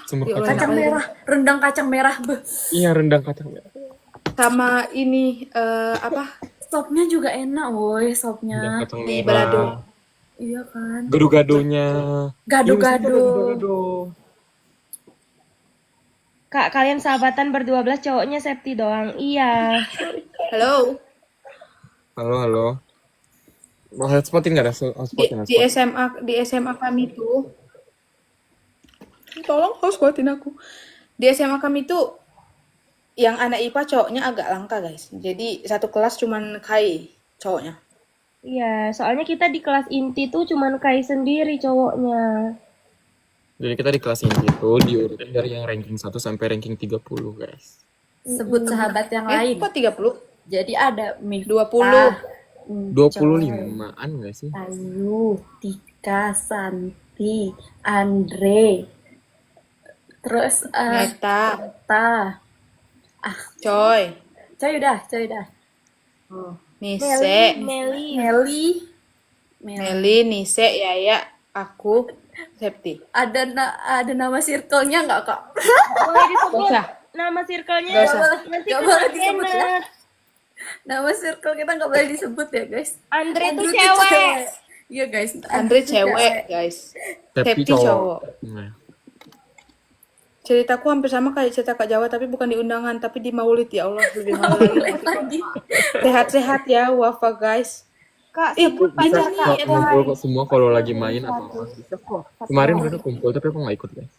Sumur Ya Allah, kacang. Kacang merah, rendang kacang merah. Iya, rendang kacang merah. Sama ini apa? Sopnya juga enak, woi, Rendang sopnya. kacang Di merah. balado. Iya kan. Gado-gadonya. Gado-gado. Gado-gado. Kak, kalian sahabatan ber-12 cowoknya Septi doang. Iya. Halo. Halo. Mau hotspotin nggak ada? Hotspotin, Di SMA kami tuh. Tolong hotspotin aku. Di SMA kami tuh yang anak IPA cowoknya agak langka, guys. Jadi satu kelas cuman Kai cowoknya. Iya, soalnya kita di kelas inti tuh cuman Kai sendiri cowoknya. Jadi kita di kelas ini itu diurutin dari yang ranking 1 sampai ranking 30, guys. Sebut sahabat yang lain. Kok 30? Jadi ada Miftah, 20. 25-an nggak sih? Ayu, Tika, Santi, Andre. Terus Neta. Ta. Coy. Coy udah. Nise. Meli. Meli. Meli, Nise, Yaya, aku, Septi. Ada nama circle-nya nggak kak? Boleh disebut Gak usah. nama circle-nya. Gak usah. Nanti Gak kan boleh gak disebut ya. enak. Nama circle kita nggak boleh disebut ya guys. Andre tuh Andrew cewek. Iya guys. Andre tuh cewek, guys. Septi Septi cowok. Nah, Ceritaku hampir sama kayak cerita Kak Jawa, tapi bukan di undangan, tapi di maulid. Ya Allah, lebih malu lagi. Sehat-sehat ya, wafa guys. Kak, Ih, sebut bisa pacar ini kak. kok ngumpul kok semua kalau lagi main atau apa. Bisa kok. Kemarin mereka kumpul tapi aku nggak ikut guys.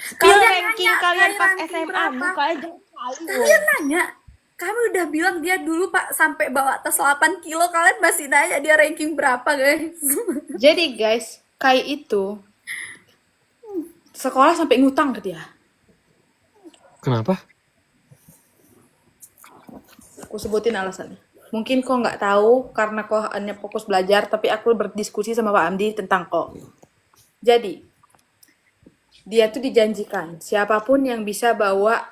Skill Kalian ranking nanya, kalian kalian pas ranking SMA berapa? buka aja kali. Kalian nanya, kami udah bilang dia dulu pak sampai bawa tas 8 kilo, kalian masih nanya dia ranking berapa guys? Jadi guys, Kai itu sekolah sampai ngutang ke dia. Kenapa? Aku sebutin alasannya. Mungkin kau nggak tahu karena kau hanya fokus belajar, tapi aku berdiskusi sama Pak Amdi tentang kau. Jadi, dia tuh dijanjikan siapapun yang bisa bawa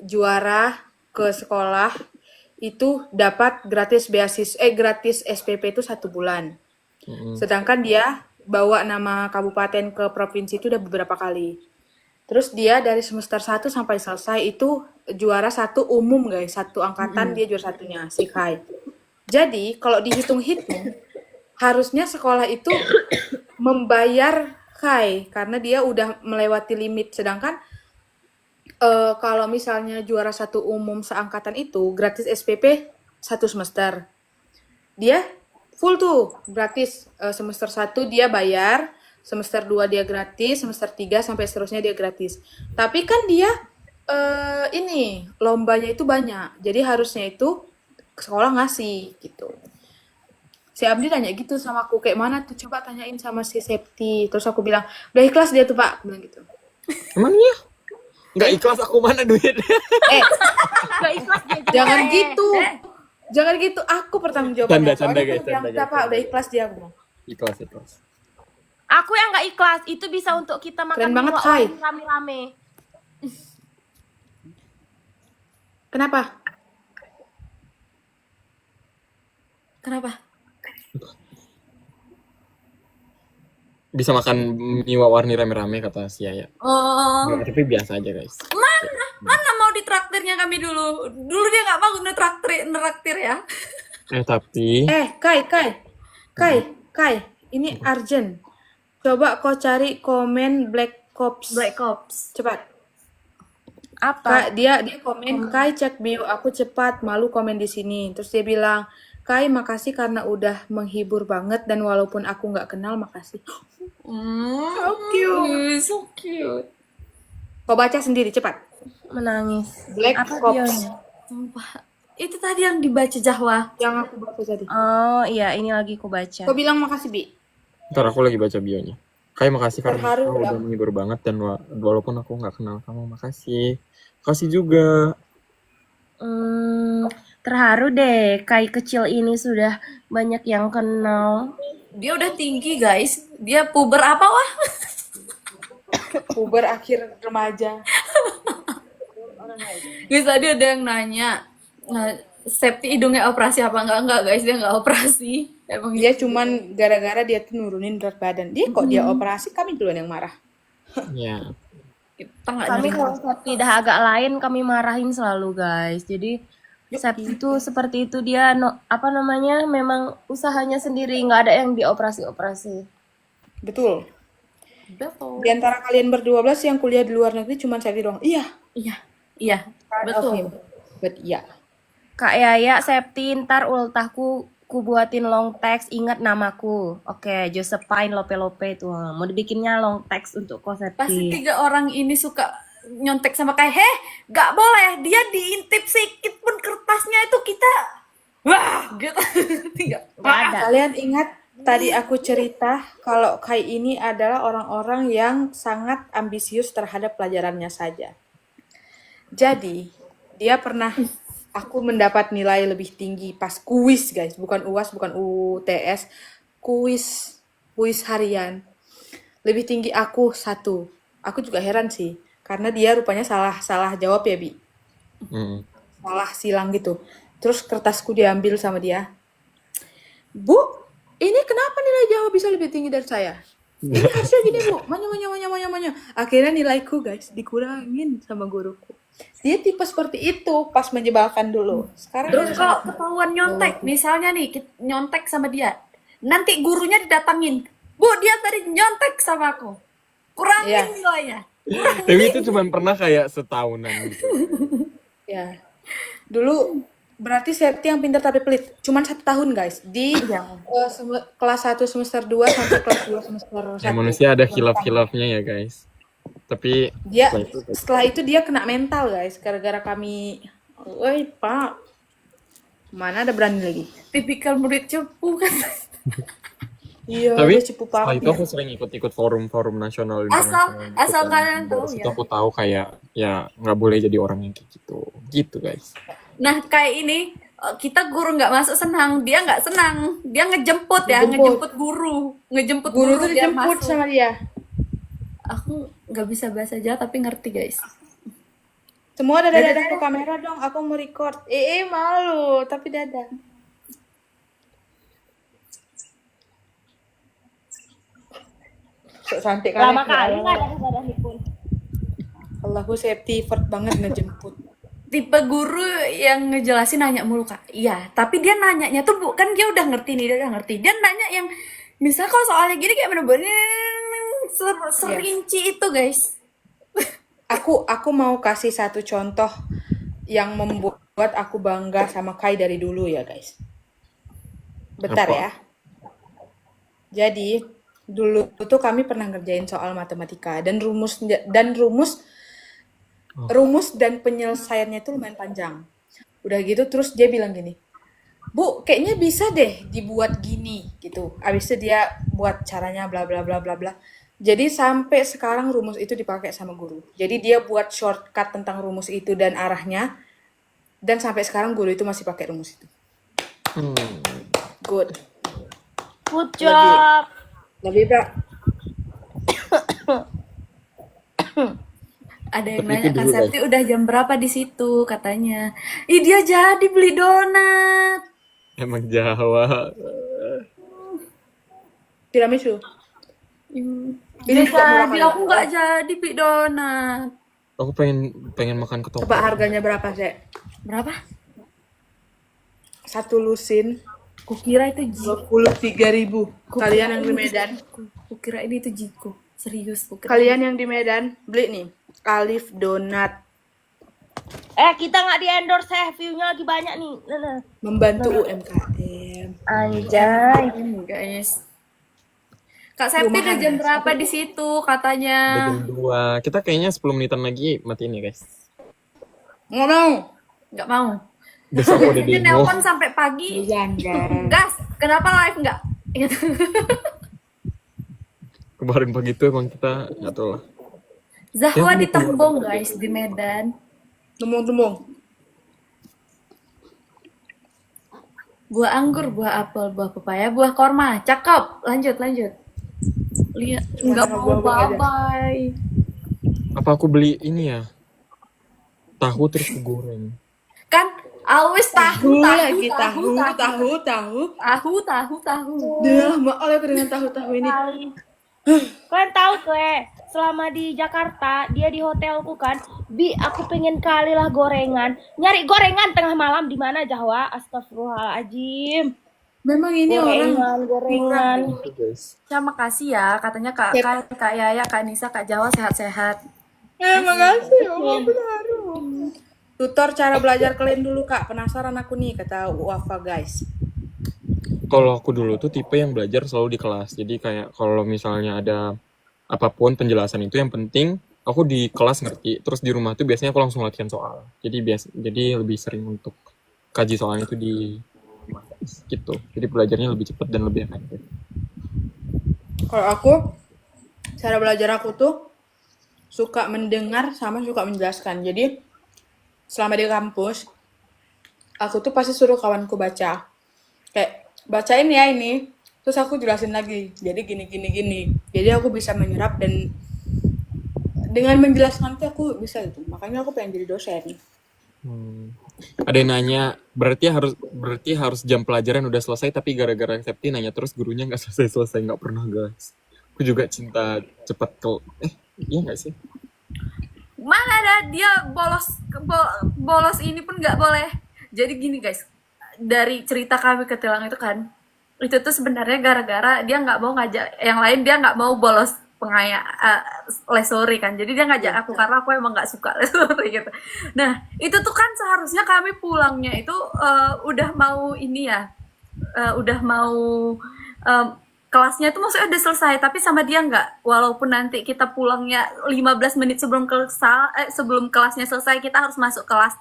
juara ke sekolah itu dapat gratis gratis SPP itu 1 bulan. Sedangkan dia bawa nama kabupaten ke provinsi itu udah beberapa kali. Terus dia dari semester 1 sampai selesai itu juara 1 umum guys, 1 angkatan dia juara 1-nya, si Kai. Jadi kalau dihitung-hitung harusnya sekolah itu membayar Kai karena dia udah melewati limit. Sedangkan kalau misalnya juara 1 umum seangkatan itu gratis SPP 1 semester. Dia full tuh gratis. Semester 1 dia bayar, semester 2 dia gratis, semester 3 sampai seterusnya dia gratis. Tapi kan dia ini lombanya itu banyak. Jadi harusnya itu sekolah ngasih gitu. Si Abdi tanya gitu sama aku, kayak mana tuh, coba tanyain sama si Septi. Terus aku bilang, udah ikhlas dia tuh Pak, aku bilang gitu. Emang iya? Nggak ikhlas aku mana duitnya? Gak ikhlas dia. Jangan gitu. Jangan gitu, aku bertanggung jawab. Canda, Soalnya guys, aku bilang, canda, "Udah, guys, Pak, canda. udah ikhlas dia aku bilang. Ikhlas. Aku yang gak ikhlas. Itu bisa untuk kita makan Keren banget, dua Kai. orang rame-rame. Kenapa? Kenapa? Bisa makan mie warni rame-rame kata si Yaya. Oh, Nggak, tapi biasa aja guys. mana mau ditraktirnya kami dulu? Dulu dia nggak mau ngetraktir ya. Tapi Kai, ini urgent. Coba kau cari komen Black Ops. Black Ops. Cepat. Apa? Kak, dia komen, Kai cek bio aku cepat, malu komen di sini. Terus dia bilang, Kai makasih karena udah menghibur banget dan walaupun aku nggak kenal makasih. So cute. So cute. Kau baca sendiri cepat. Menangis. Black Apa Ops bionya? Sumpah. Itu tadi yang dibaca Jahwa. yang aku baca tadi. Oh iya, ini lagi aku baca. Kau bilang makasih Bi. ntar aku lagi baca bionya. Kayak makasih karena Terharu kamu udah ya. menghibur banget dan walaupun aku nggak kenal kamu makasih. Makasih juga. Terharu deh, Kai kecil ini sudah banyak yang kenal. Dia udah tinggi guys. Dia puber apa wah? Puber akhir remaja. Guys tadi ada yang nanya. Nah, Septi hidungnya operasi apa enggak guys, dia nggak operasi. Emang Dia cuman gara-gara dia tuh nurunin berat badan. Dia kok dia operasi, kami duluan yang marah. Ya. kita nggak Kami nerima. kalau Septi dah agak lain, kami marahin selalu guys. Jadi Septi itu seperti itu dia apa namanya, memang usahanya sendiri, nggak ada yang dioperasi-operasi. Betul. Betul. Di antara kalian berdua belas yang kuliah di luar negeri cuma saya doang. Iya. Iya, Proud of betul. him. But iya. Kak Yaya, Septi, ntar ultahku ku buatin long text, ingat namaku. Oke, Josephine Lope itu. Mau dibikinnya long text untuk kau Pasti Septi. 3 orang ini suka nyontek sama kayak, gak boleh, dia diintip sedikit pun kertasnya itu kita, wah, gitu. Tidak. Nggak ada. Kalian ingat tadi aku cerita kalau Kai ini adalah orang-orang yang sangat ambisius terhadap pelajarannya saja. Jadi, dia pernah aku mendapat nilai lebih tinggi pas kuis, guys. Bukan UAS, bukan UTS. Kuis harian. Lebih tinggi aku 1. Aku juga heran sih. Karena dia rupanya salah jawab ya, Bi. Salah silang gitu. Terus kertasku diambil sama dia. Bu, ini kenapa nilai Jawa bisa lebih tinggi dari saya? Ini harusnya gini bu, manya. Akhirnya nilaiku guys dikurangin sama guruku. Dia tipe seperti itu pas menyebalkan dulu. Sekarang Terus udah kalau ketahuan nyontek, misalnya nih nyontek sama dia, nanti gurunya didatangin, Bu dia tadi nyontek sama aku, kurangin Iya. nilainya. Tapi itu cuma pernah kayak setahunan gitu. ya. Dulu berarti Septi yang pintar tapi pelit. Cuman 1 tahun guys. Di kelas 1 semester 2 sampai kelas 2 semester 1. Ya manusia ada khilaf-khilafnya ya guys. Tapi Dia setelah itu setelah itu dia kena mental guys gara-gara kami. Woi Pak, mana ada berani lagi? Tipikal murid cepu kan. Iya, tapi dia cepu setelah itu parah. aku sering ikut-ikut forum-forum nasional Asal internasional gitu kalian kan. tahu Dari situ ya. aku tahu kayak ya nggak boleh jadi orang yang kayak gitu guys. Nah kayak ini kita guru nggak masuk senang, dia nggak senang, dia ngejemput ya, Ngejemput. ngejemput Guru guru tuh dia dijemput masuk. sama dia. Aku nggak bisa bahasa Jawa tapi ngerti guys. Semua dadah ke kamera dong, aku mau record. Malu, tapi dadah. Sok cantik kali. Lama kali nggak ada ibadah pun. Allahku safety effort banget ngejemput. Tipe guru yang ngejelasin nanya mulu kak, iya. Tapi dia nanyanya tuh bukan dia udah ngerti nih, dia udah ngerti. Dia nanya yang misal kalau soalnya gini kayak bener-bener serinci itu guys. Aku mau kasih satu contoh yang membuat aku bangga sama Kai dari dulu ya guys. Bentar Apa? ya. Jadi dulu tuh kami pernah ngerjain soal matematika dan rumus dan penyelesaiannya itu lumayan panjang. Udah gitu terus dia bilang gini, Bu, kayaknya bisa deh dibuat gini gitu. Abis itu dia buat caranya bla bla bla bla bla. Jadi sampai sekarang rumus itu dipakai sama guru. Jadi dia buat shortcut tentang rumus itu dan arahnya. Dan sampai sekarang guru itu masih pakai rumus itu. Good. Good job. Lebih Pak. Ada yang Tapi nanya itu Kak dulu, Septi udah jam berapa di situ katanya. Ih dia jadi beli donat. Emang Jawa. Tiramisu. Ini juga murah jadi kali. aku nggak jadi beli donat. Aku pengen makan ketoprak. Coba harganya berapa sih? Berapa? Satu lusin Kukira itu jiku. 23.000. Kalian yang di Medan. Kukira ini itu jiku. Serius kukira. Kalian yang di Medan beli nih. Alif Donat. Kita nggak di endorse view-nya lagi banyak nih. Nah. Membantu UMKM. Anjay. Ini guys. Kak Septi udah jam berapa di situ katanya? Udah jam 2. Kita kayaknya 10 menitan lagi matiin ya guys. Nggak mau. Nggak mau. Besok udah Dia demo. nelpon sampai pagi. Jangan. Gas, kenapa live nggak? Gitu. Kemarin pagi itu emang kita nggak tahu lah. Zahwa di Tembong guys di Medan. Tembung-tembung. Buah anggur, buah apel, buah pepaya, buah korma. Cakep. Lanjut. Lihat, nggak mau buah-buah aja. bye-bye. Apa aku beli ini ya? Tahu terus digoreng. Kan awes tahu Lagi tahu. Dia maaf aku dengan tahu-tahu ini. Kalian tahu selama di Jakarta dia di hotelku kan, aku pengen kali lah gorengan, nyari gorengan tengah malam di mana Jawa, astagfirullahaladzim. Memang ini orang gorengan. Itu guys. Terima kasih ya, katanya Kak Yaya, Kak Nisa, Kak Jawa sehat-sehat. makasih Allah benar. Tutor cara belajar kalian dulu Kak. Penasaran aku nih kata Wafa guys. Kalau aku dulu tuh tipe yang belajar selalu di kelas. Jadi kayak kalau misalnya ada apapun penjelasan itu yang penting aku di kelas ngerti. Terus di rumah tuh biasanya aku langsung latihan soal. Jadi lebih sering untuk kaji soalnya itu di rumah guys. Gitu. Jadi belajarnya lebih cepat dan lebih efektif. Kalau aku cara belajar aku tuh suka mendengar sama suka menjelaskan. Jadi selama di kampus aku tuh pasti suruh kawanku baca. Kayak bacain ya ini, terus aku jelasin lagi. Jadi gini. Jadi aku bisa menyerap dan dengan menjelaskan tuh aku bisa gitu. Makanya aku pengen jadi dosen. Ada yang nanya, berarti harus jam pelajaran udah selesai, tapi gara-gara Septi nanya terus gurunya nggak selesai nggak pernah guys. Aku juga cinta cepat iya nggak sih? Mana ada dia bolos ini pun nggak boleh. Jadi gini guys, dari cerita kami ke Tilang itu kan, itu tuh sebenarnya gara-gara dia nggak mau ngajak yang lain, dia nggak mau bolos les sore kan, jadi dia ngajak aku karena aku emang nggak suka les sore gitu. Nah itu tuh kan seharusnya kami pulangnya itu udah mau ini ya, udah mau kelasnya itu maksudnya udah selesai, tapi sama dia nggak, walaupun nanti kita pulangnya 15 menit sebelum sebelum kelasnya selesai, kita harus masuk kelas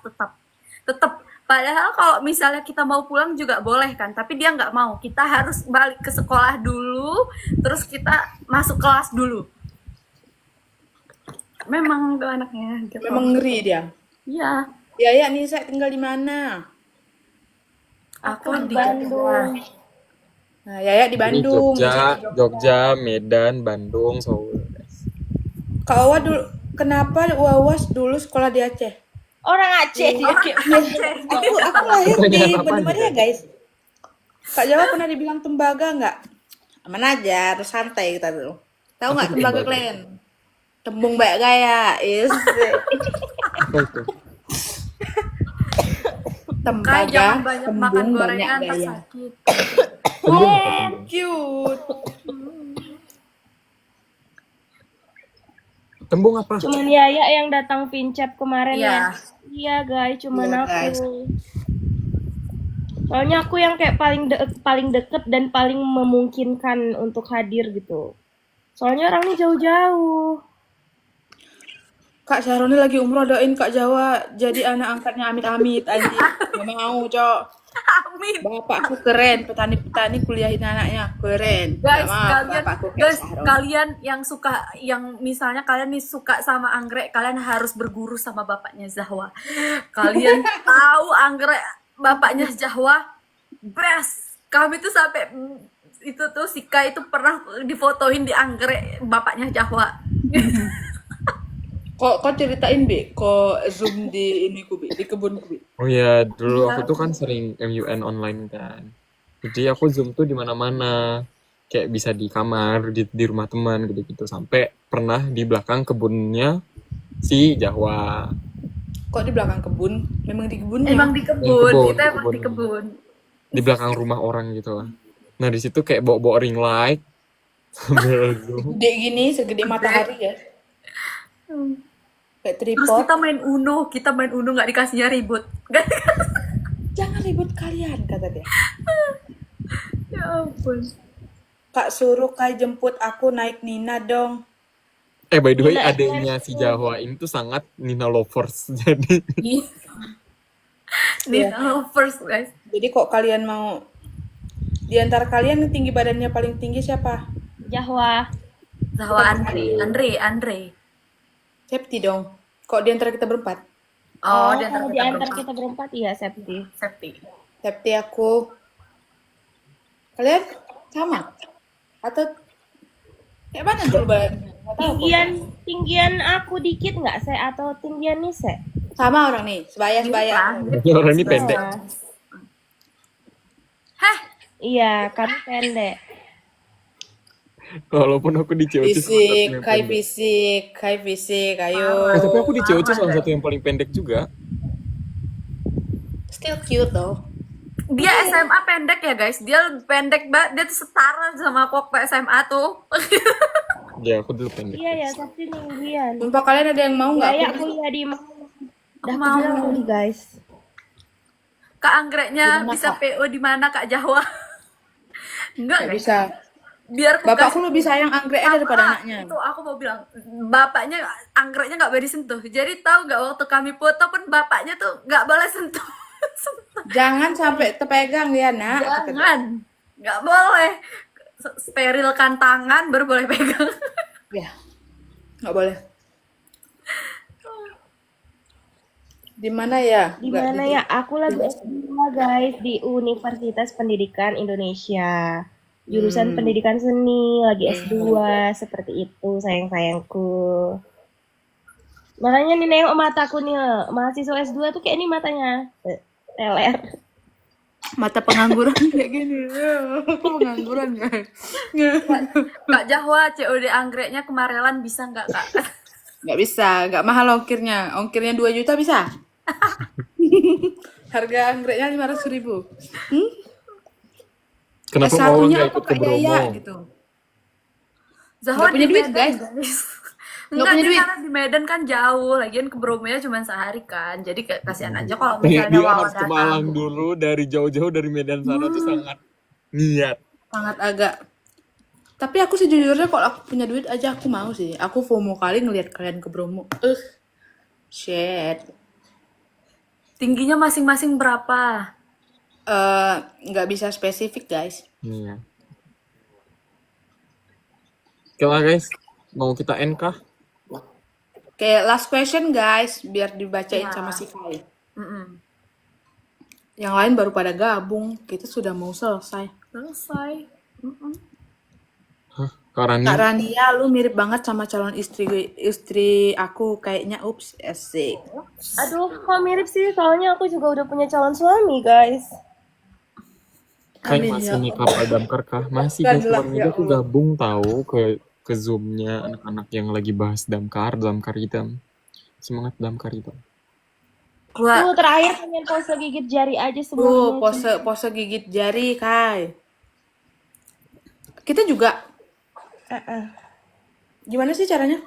tetap. Padahal kalau misalnya kita mau pulang juga boleh kan, tapi dia nggak mau. Kita harus balik ke sekolah dulu, terus kita masuk kelas dulu. Memang tuh anaknya. Gitu. Memang ngeri dia. Iya. Ya nih saya tinggal di mana? Aku di Bandung. Nah, Yaya di Bandung. Jogja, Medan, Bandung, Solo. Kak Wawa dulu, kenapa Wawas dulu sekolah di Aceh? Orang Aceh dia kayak Aku lahir di bener ya guys. Kak Jawa pernah dibilang tembaga nggak? Aman aja, terus santai kita dulu. Tahu nggak tembaga kalian? Tembung baik gaya, Apa itu? Kayak jangan banyak makan tembung gorengan banyak pas gaya. sakit. Cute. Tembung apa? cuman Yaya yang datang Vincap kemarin Iya. ya. Iya guys, cuman Iya, aku. guys. Soalnya aku yang kayak paling deket dan paling memungkinkan untuk hadir gitu. Soalnya orangnya jauh-jauh. Kak Syahroni lagi umroh, doain Kak Jawa jadi anak angkatnya amit-amit anjing. Gak mau, Cok. Amin. Bapakku keren, petani-petani kuliahin anaknya, keren. Guys, Gak mau, bapakku kayak guys, Syahroni. kalian yang misalnya kalian nih suka sama anggrek, kalian harus berguru sama bapaknya Zahwa. Kalian tahu anggrek bapaknya Zahwa best. Kami tuh sampai itu tuh Sika itu pernah difotoin di anggrek bapaknya Zahwa. Kok ceritain, Bi? Kok zoom di ini Kubi, di kebun Kubi. Oh ya, dulu aku tuh kan sering MUN online kan. Jadi aku Zoom tuh di mana-mana. Kayak bisa di kamar, di rumah teman gitu-gitu. Sampai pernah di belakang kebunnya si Jawa. Kok di belakang kebun? Memang di kebunnya. Emang di kebun, kita emang di kebun. Di belakang rumah orang gitu lah. Nah di situ kayak bawa ring light sambil Zoom. Gede gini, segede matahari ya. Kayak Terus tripod. kita main Uno nggak dikasihnya ribut. Jangan ribut kalian, kata dia. Ya ampun. Kak suruh Kai jemput aku naik Nina dong. By the way, Nina adanya si Jawa ini tuh sangat Nina lovers. Jadi Nina first guys. Jadi kok kalian mau, di antara kalian yang tinggi badannya paling tinggi siapa? Jahwa. Zahwa Andre. Septi dong. Kok di antara kita berempat? Oh, Kalau di antara kita berempat iya Septi. Septi aku. Kalian sama? Atau kayak mana dulu badannya? Nggak tahu kok. Tinggian aku dikit nggak Se atau tinggian nih Se? Sama orang nih, sebaya. orang ini pendek. Hah? Iya, kami pendek. Walaupun aku di COC Kai fisik, ayo. tapi aku di COC salah satu yang paling pendek juga. Still cute though. Dia SMA pendek ya guys. Dia pendek banget. Dia tuh setara sama aku waktu SMA tuh. Ya aku dulu pendek. Iya ya, Septi tinggian. Sumpah kalian ada yang mau nggak? Yaya kuliah di Dah Mau. bilang tadi guys. Kak anggreknya Gimana, bisa Kak? PO di mana Kak Jawa? Enggak Nggak guys. bisa. Biar Bapakku lebih sayang anggreknya daripada anaknya. Itu aku mau bilang, bapaknya anggreknya nggak boleh disentuh. Jadi tahu nggak waktu kami foto pun bapaknya tuh nggak boleh sentuh. Jangan sampai terpegang ya, Nak. Jangan, nggak boleh. Sterilkan tangan baru boleh pegang. Ya, nggak boleh. Di mana ya? Di mana ya? Aku lagi S2 guys di Universitas Pendidikan Indonesia. Jurusan Pendidikan Seni, lagi S2 seperti itu sayang-sayangku. Makanya nih nengok mataku nih, mahasiswa S2 tuh kayak ini matanya. Teler. Mata pengangguran kayak gini. Aku pengangguran guys. Kak Jahwa, COD anggreknya kemarelan bisa nggak Kak? Nggak bisa, nggak mahal ongkirnya. Ongkirnya 2 juta bisa. Harga anggreknya 500.000. Kenapa S1-nya mau nggak apa ikut ke Kak Yaya Bromo? gitu. Zahwa Nggak punya di duit, Medan, guys. Enggak, punya dia duit. karena di Medan kan jauh, lagian ke Bromonya cuma sehari kan. Jadi kayak kasihan aja kalau Kayak misalnya dia Wawa harus ke Malang datang. dulu dari jauh-jauh dari Medan sana tuh sangat niat. Sangat agak. Tapi aku sejujurnya kalau aku punya duit aja aku mau sih. Aku FOMO kali ngelihat kalian ke Bromo. Shit. Tingginya masing-masing berapa? Nggak bisa spesifik guys. Iya. Oke lah guys, mau kita end kah? Kayak last question guys, biar dibacain Iya. sama si Kai. Mm-mm. Yang lain baru pada gabung, kita sudah mau selesai. Selesai. Mm-mm. Kak Rani? Kak Rania, lu mirip banget sama calon istri aku kayaknya. Ups, asik. Aduh, kok mirip sih? Soalnya aku juga udah punya calon suami, guys. Kayak Amin, masih ya nih kapal damkar kah? Masih guys, Allah, kemarin ya juga aku Allah. gabung tahu ke Zoom-nya anak-anak yang lagi bahas damkar hitam. Semangat damkar hitam. Wah, Tuh, terakhir pengen pose gigit jari aja Tuh, semuanya. pose gigit jari, Kai. Kita juga. Gimana sih caranya?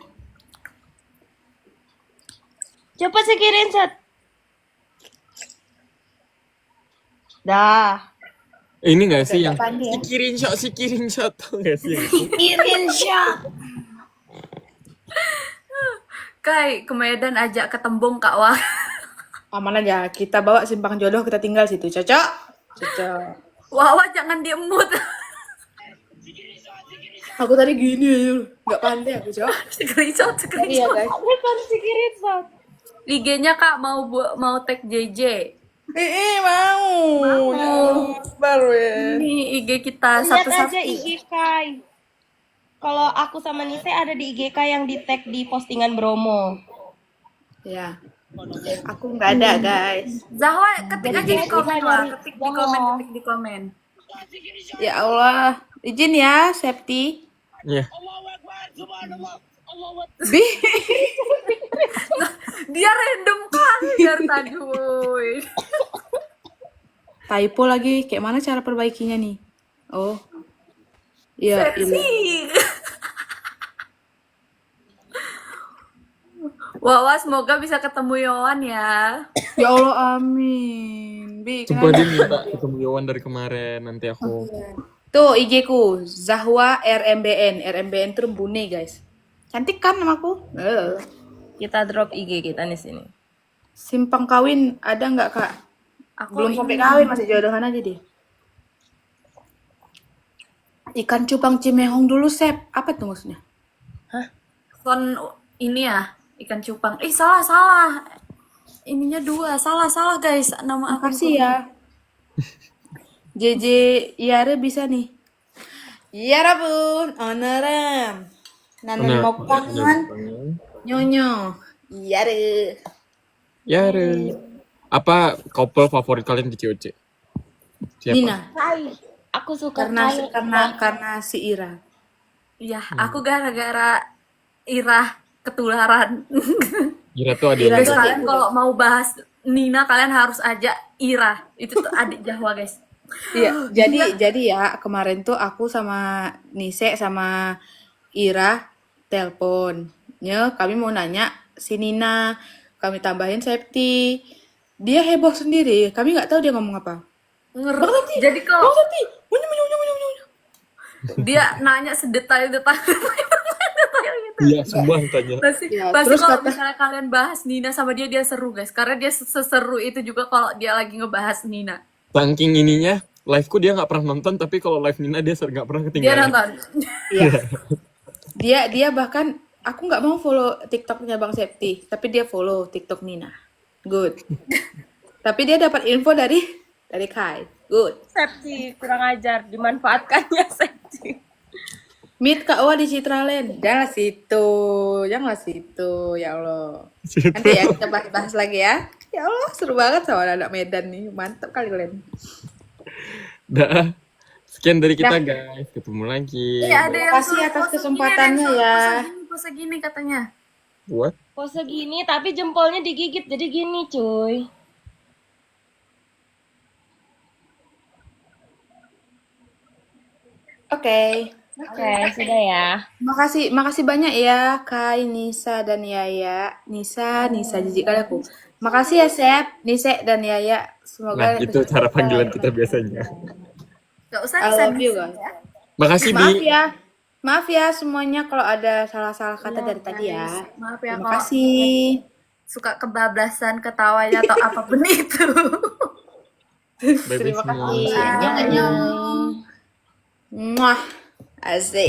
Coba sekirin, Chat. Dah. Ini gak sih yang pandai ya. sikirin shot tau gak sih? Sekirin, Chat. Kai, ke Medan ajak ke Tembung Kak Wah. Aman aja, kita bawa simpang jodoh, kita tinggal situ. Cocok? Cocok. Wawa jangan diemut. Aku tadi gini aja, nggak pandai aku, Cok. Screenshot. Iya, guys. Bukan sekirin, Chat. IG-nya Kak mau tag JJ. Mau. Ya Allah, baru ya. Ini IG kita Lihat aja satu-satu. IG Kai. Kalau aku sama Nise ada di IG Kai yang di tag di postingan Bromo. Ya. Aku nggak ada, guys. Zahwa ketik aja di komen Zahwa lah, nyari ketik di Zahwa. komen, ketik di komen. Ya Allah. Izin ya, Septi. Iya. Bi. Dia random kali dari tadi, woi. Typo lagi, kayak mana cara perbaikinya nih? Oh. Ya, ilah. Seksi. Wawa semoga bisa ketemu Yowan ya. Ya Allah, amin. Bi, Sumpah kenapa? dia minta ketemu Yowan dari kemarin. Nanti aku Tuh IG ku, Zahwa RMBN. RMBN tuh Bune, guys. Cantik kan namaku? Kita drop IG kita di sini. Simpang kawin ada nggak, Kak? Aku Belum ini sampai kawin, masih jodohan aja dia. Ikan cupang Cimehong dulu, Sep. Apa tuh maksudnya? kon ini ya, ikan cupang. Salah. Ininya 2. Salah guys. Nama aku. Makasih ya. JJ Yare bisa nih. Yara bun, oneram. Nanan mau kangen, nyonyo. Yare. ya apa couple favorit kalian di COC? Siapa? Nina, Kai. Aku suka karena Kai. karena si Ira. Iya, aku gara-gara Irah ketularan. Ira tuh ada Guys, yang kalian kalau mau bahas Nina kalian harus ajak Irah. Itu tuh adik Jahwa, guys. Iya, jadi ya kemarin tuh aku sama Nise sama Ira teleponnya, kami mau nanya si Nina, kami tambahin Septi. Dia heboh sendiri, kami nggak tahu dia ngomong apa. Jadi kalau Septi, dia nanya sedetail-detail gitu. Iya, semua tanya. Pasti Ya, pasti terus kalau kata- misalnya kalian bahas Nina sama dia seru, guys. Karena dia seseru itu juga kalau dia lagi ngebahas Nina. Saking ininya, live-ku dia nggak pernah nonton, tapi kalau live Nina dia nggak pernah Dia ketinggalan. nonton. Iya. Dia bahkan aku nggak mau follow TikToknya Bang Septi, tapi dia follow TikTok Nina. Good. Tapi dia dapat info dari Kai. Good. Septi kurang ajar dimanfaatkannya Septi. Meet Kak Wa di Citraland. Janganlah situ. Janganlah situ. Ya Allah. Nanti ya kita bahas lagi ya. Ya Allah, seru banget sama anak Medan nih. Mantap kali kalian. Dah. Sekian dari kita guys. Ketemu lagi. Iya, ada yang Makasih suruh atas pose gini, kesempatannya ada yang ya. suruh pose gini katanya. What? Pose gini tapi jempolnya digigit jadi gini cuy. Oke. Oke, sudah ya. Makasih banyak ya Kai, Nisa dan Yaya. Nisa jijik kali aku. Makasih ya Sep, Nise dan Yaya. Nah, Semoga itu cara panggilan kita biasanya. Gak usah I love you disensor guys. ya. Makasih Maaf Bi. ya. Maaf ya semuanya kalau ada salah-salah kata dari tadi ya. Maaf ya Terima kalau kasih. suka kebablasan ketawanya atau apapun itu. Bye-bye Terima semua. kasih. Muah. Asik.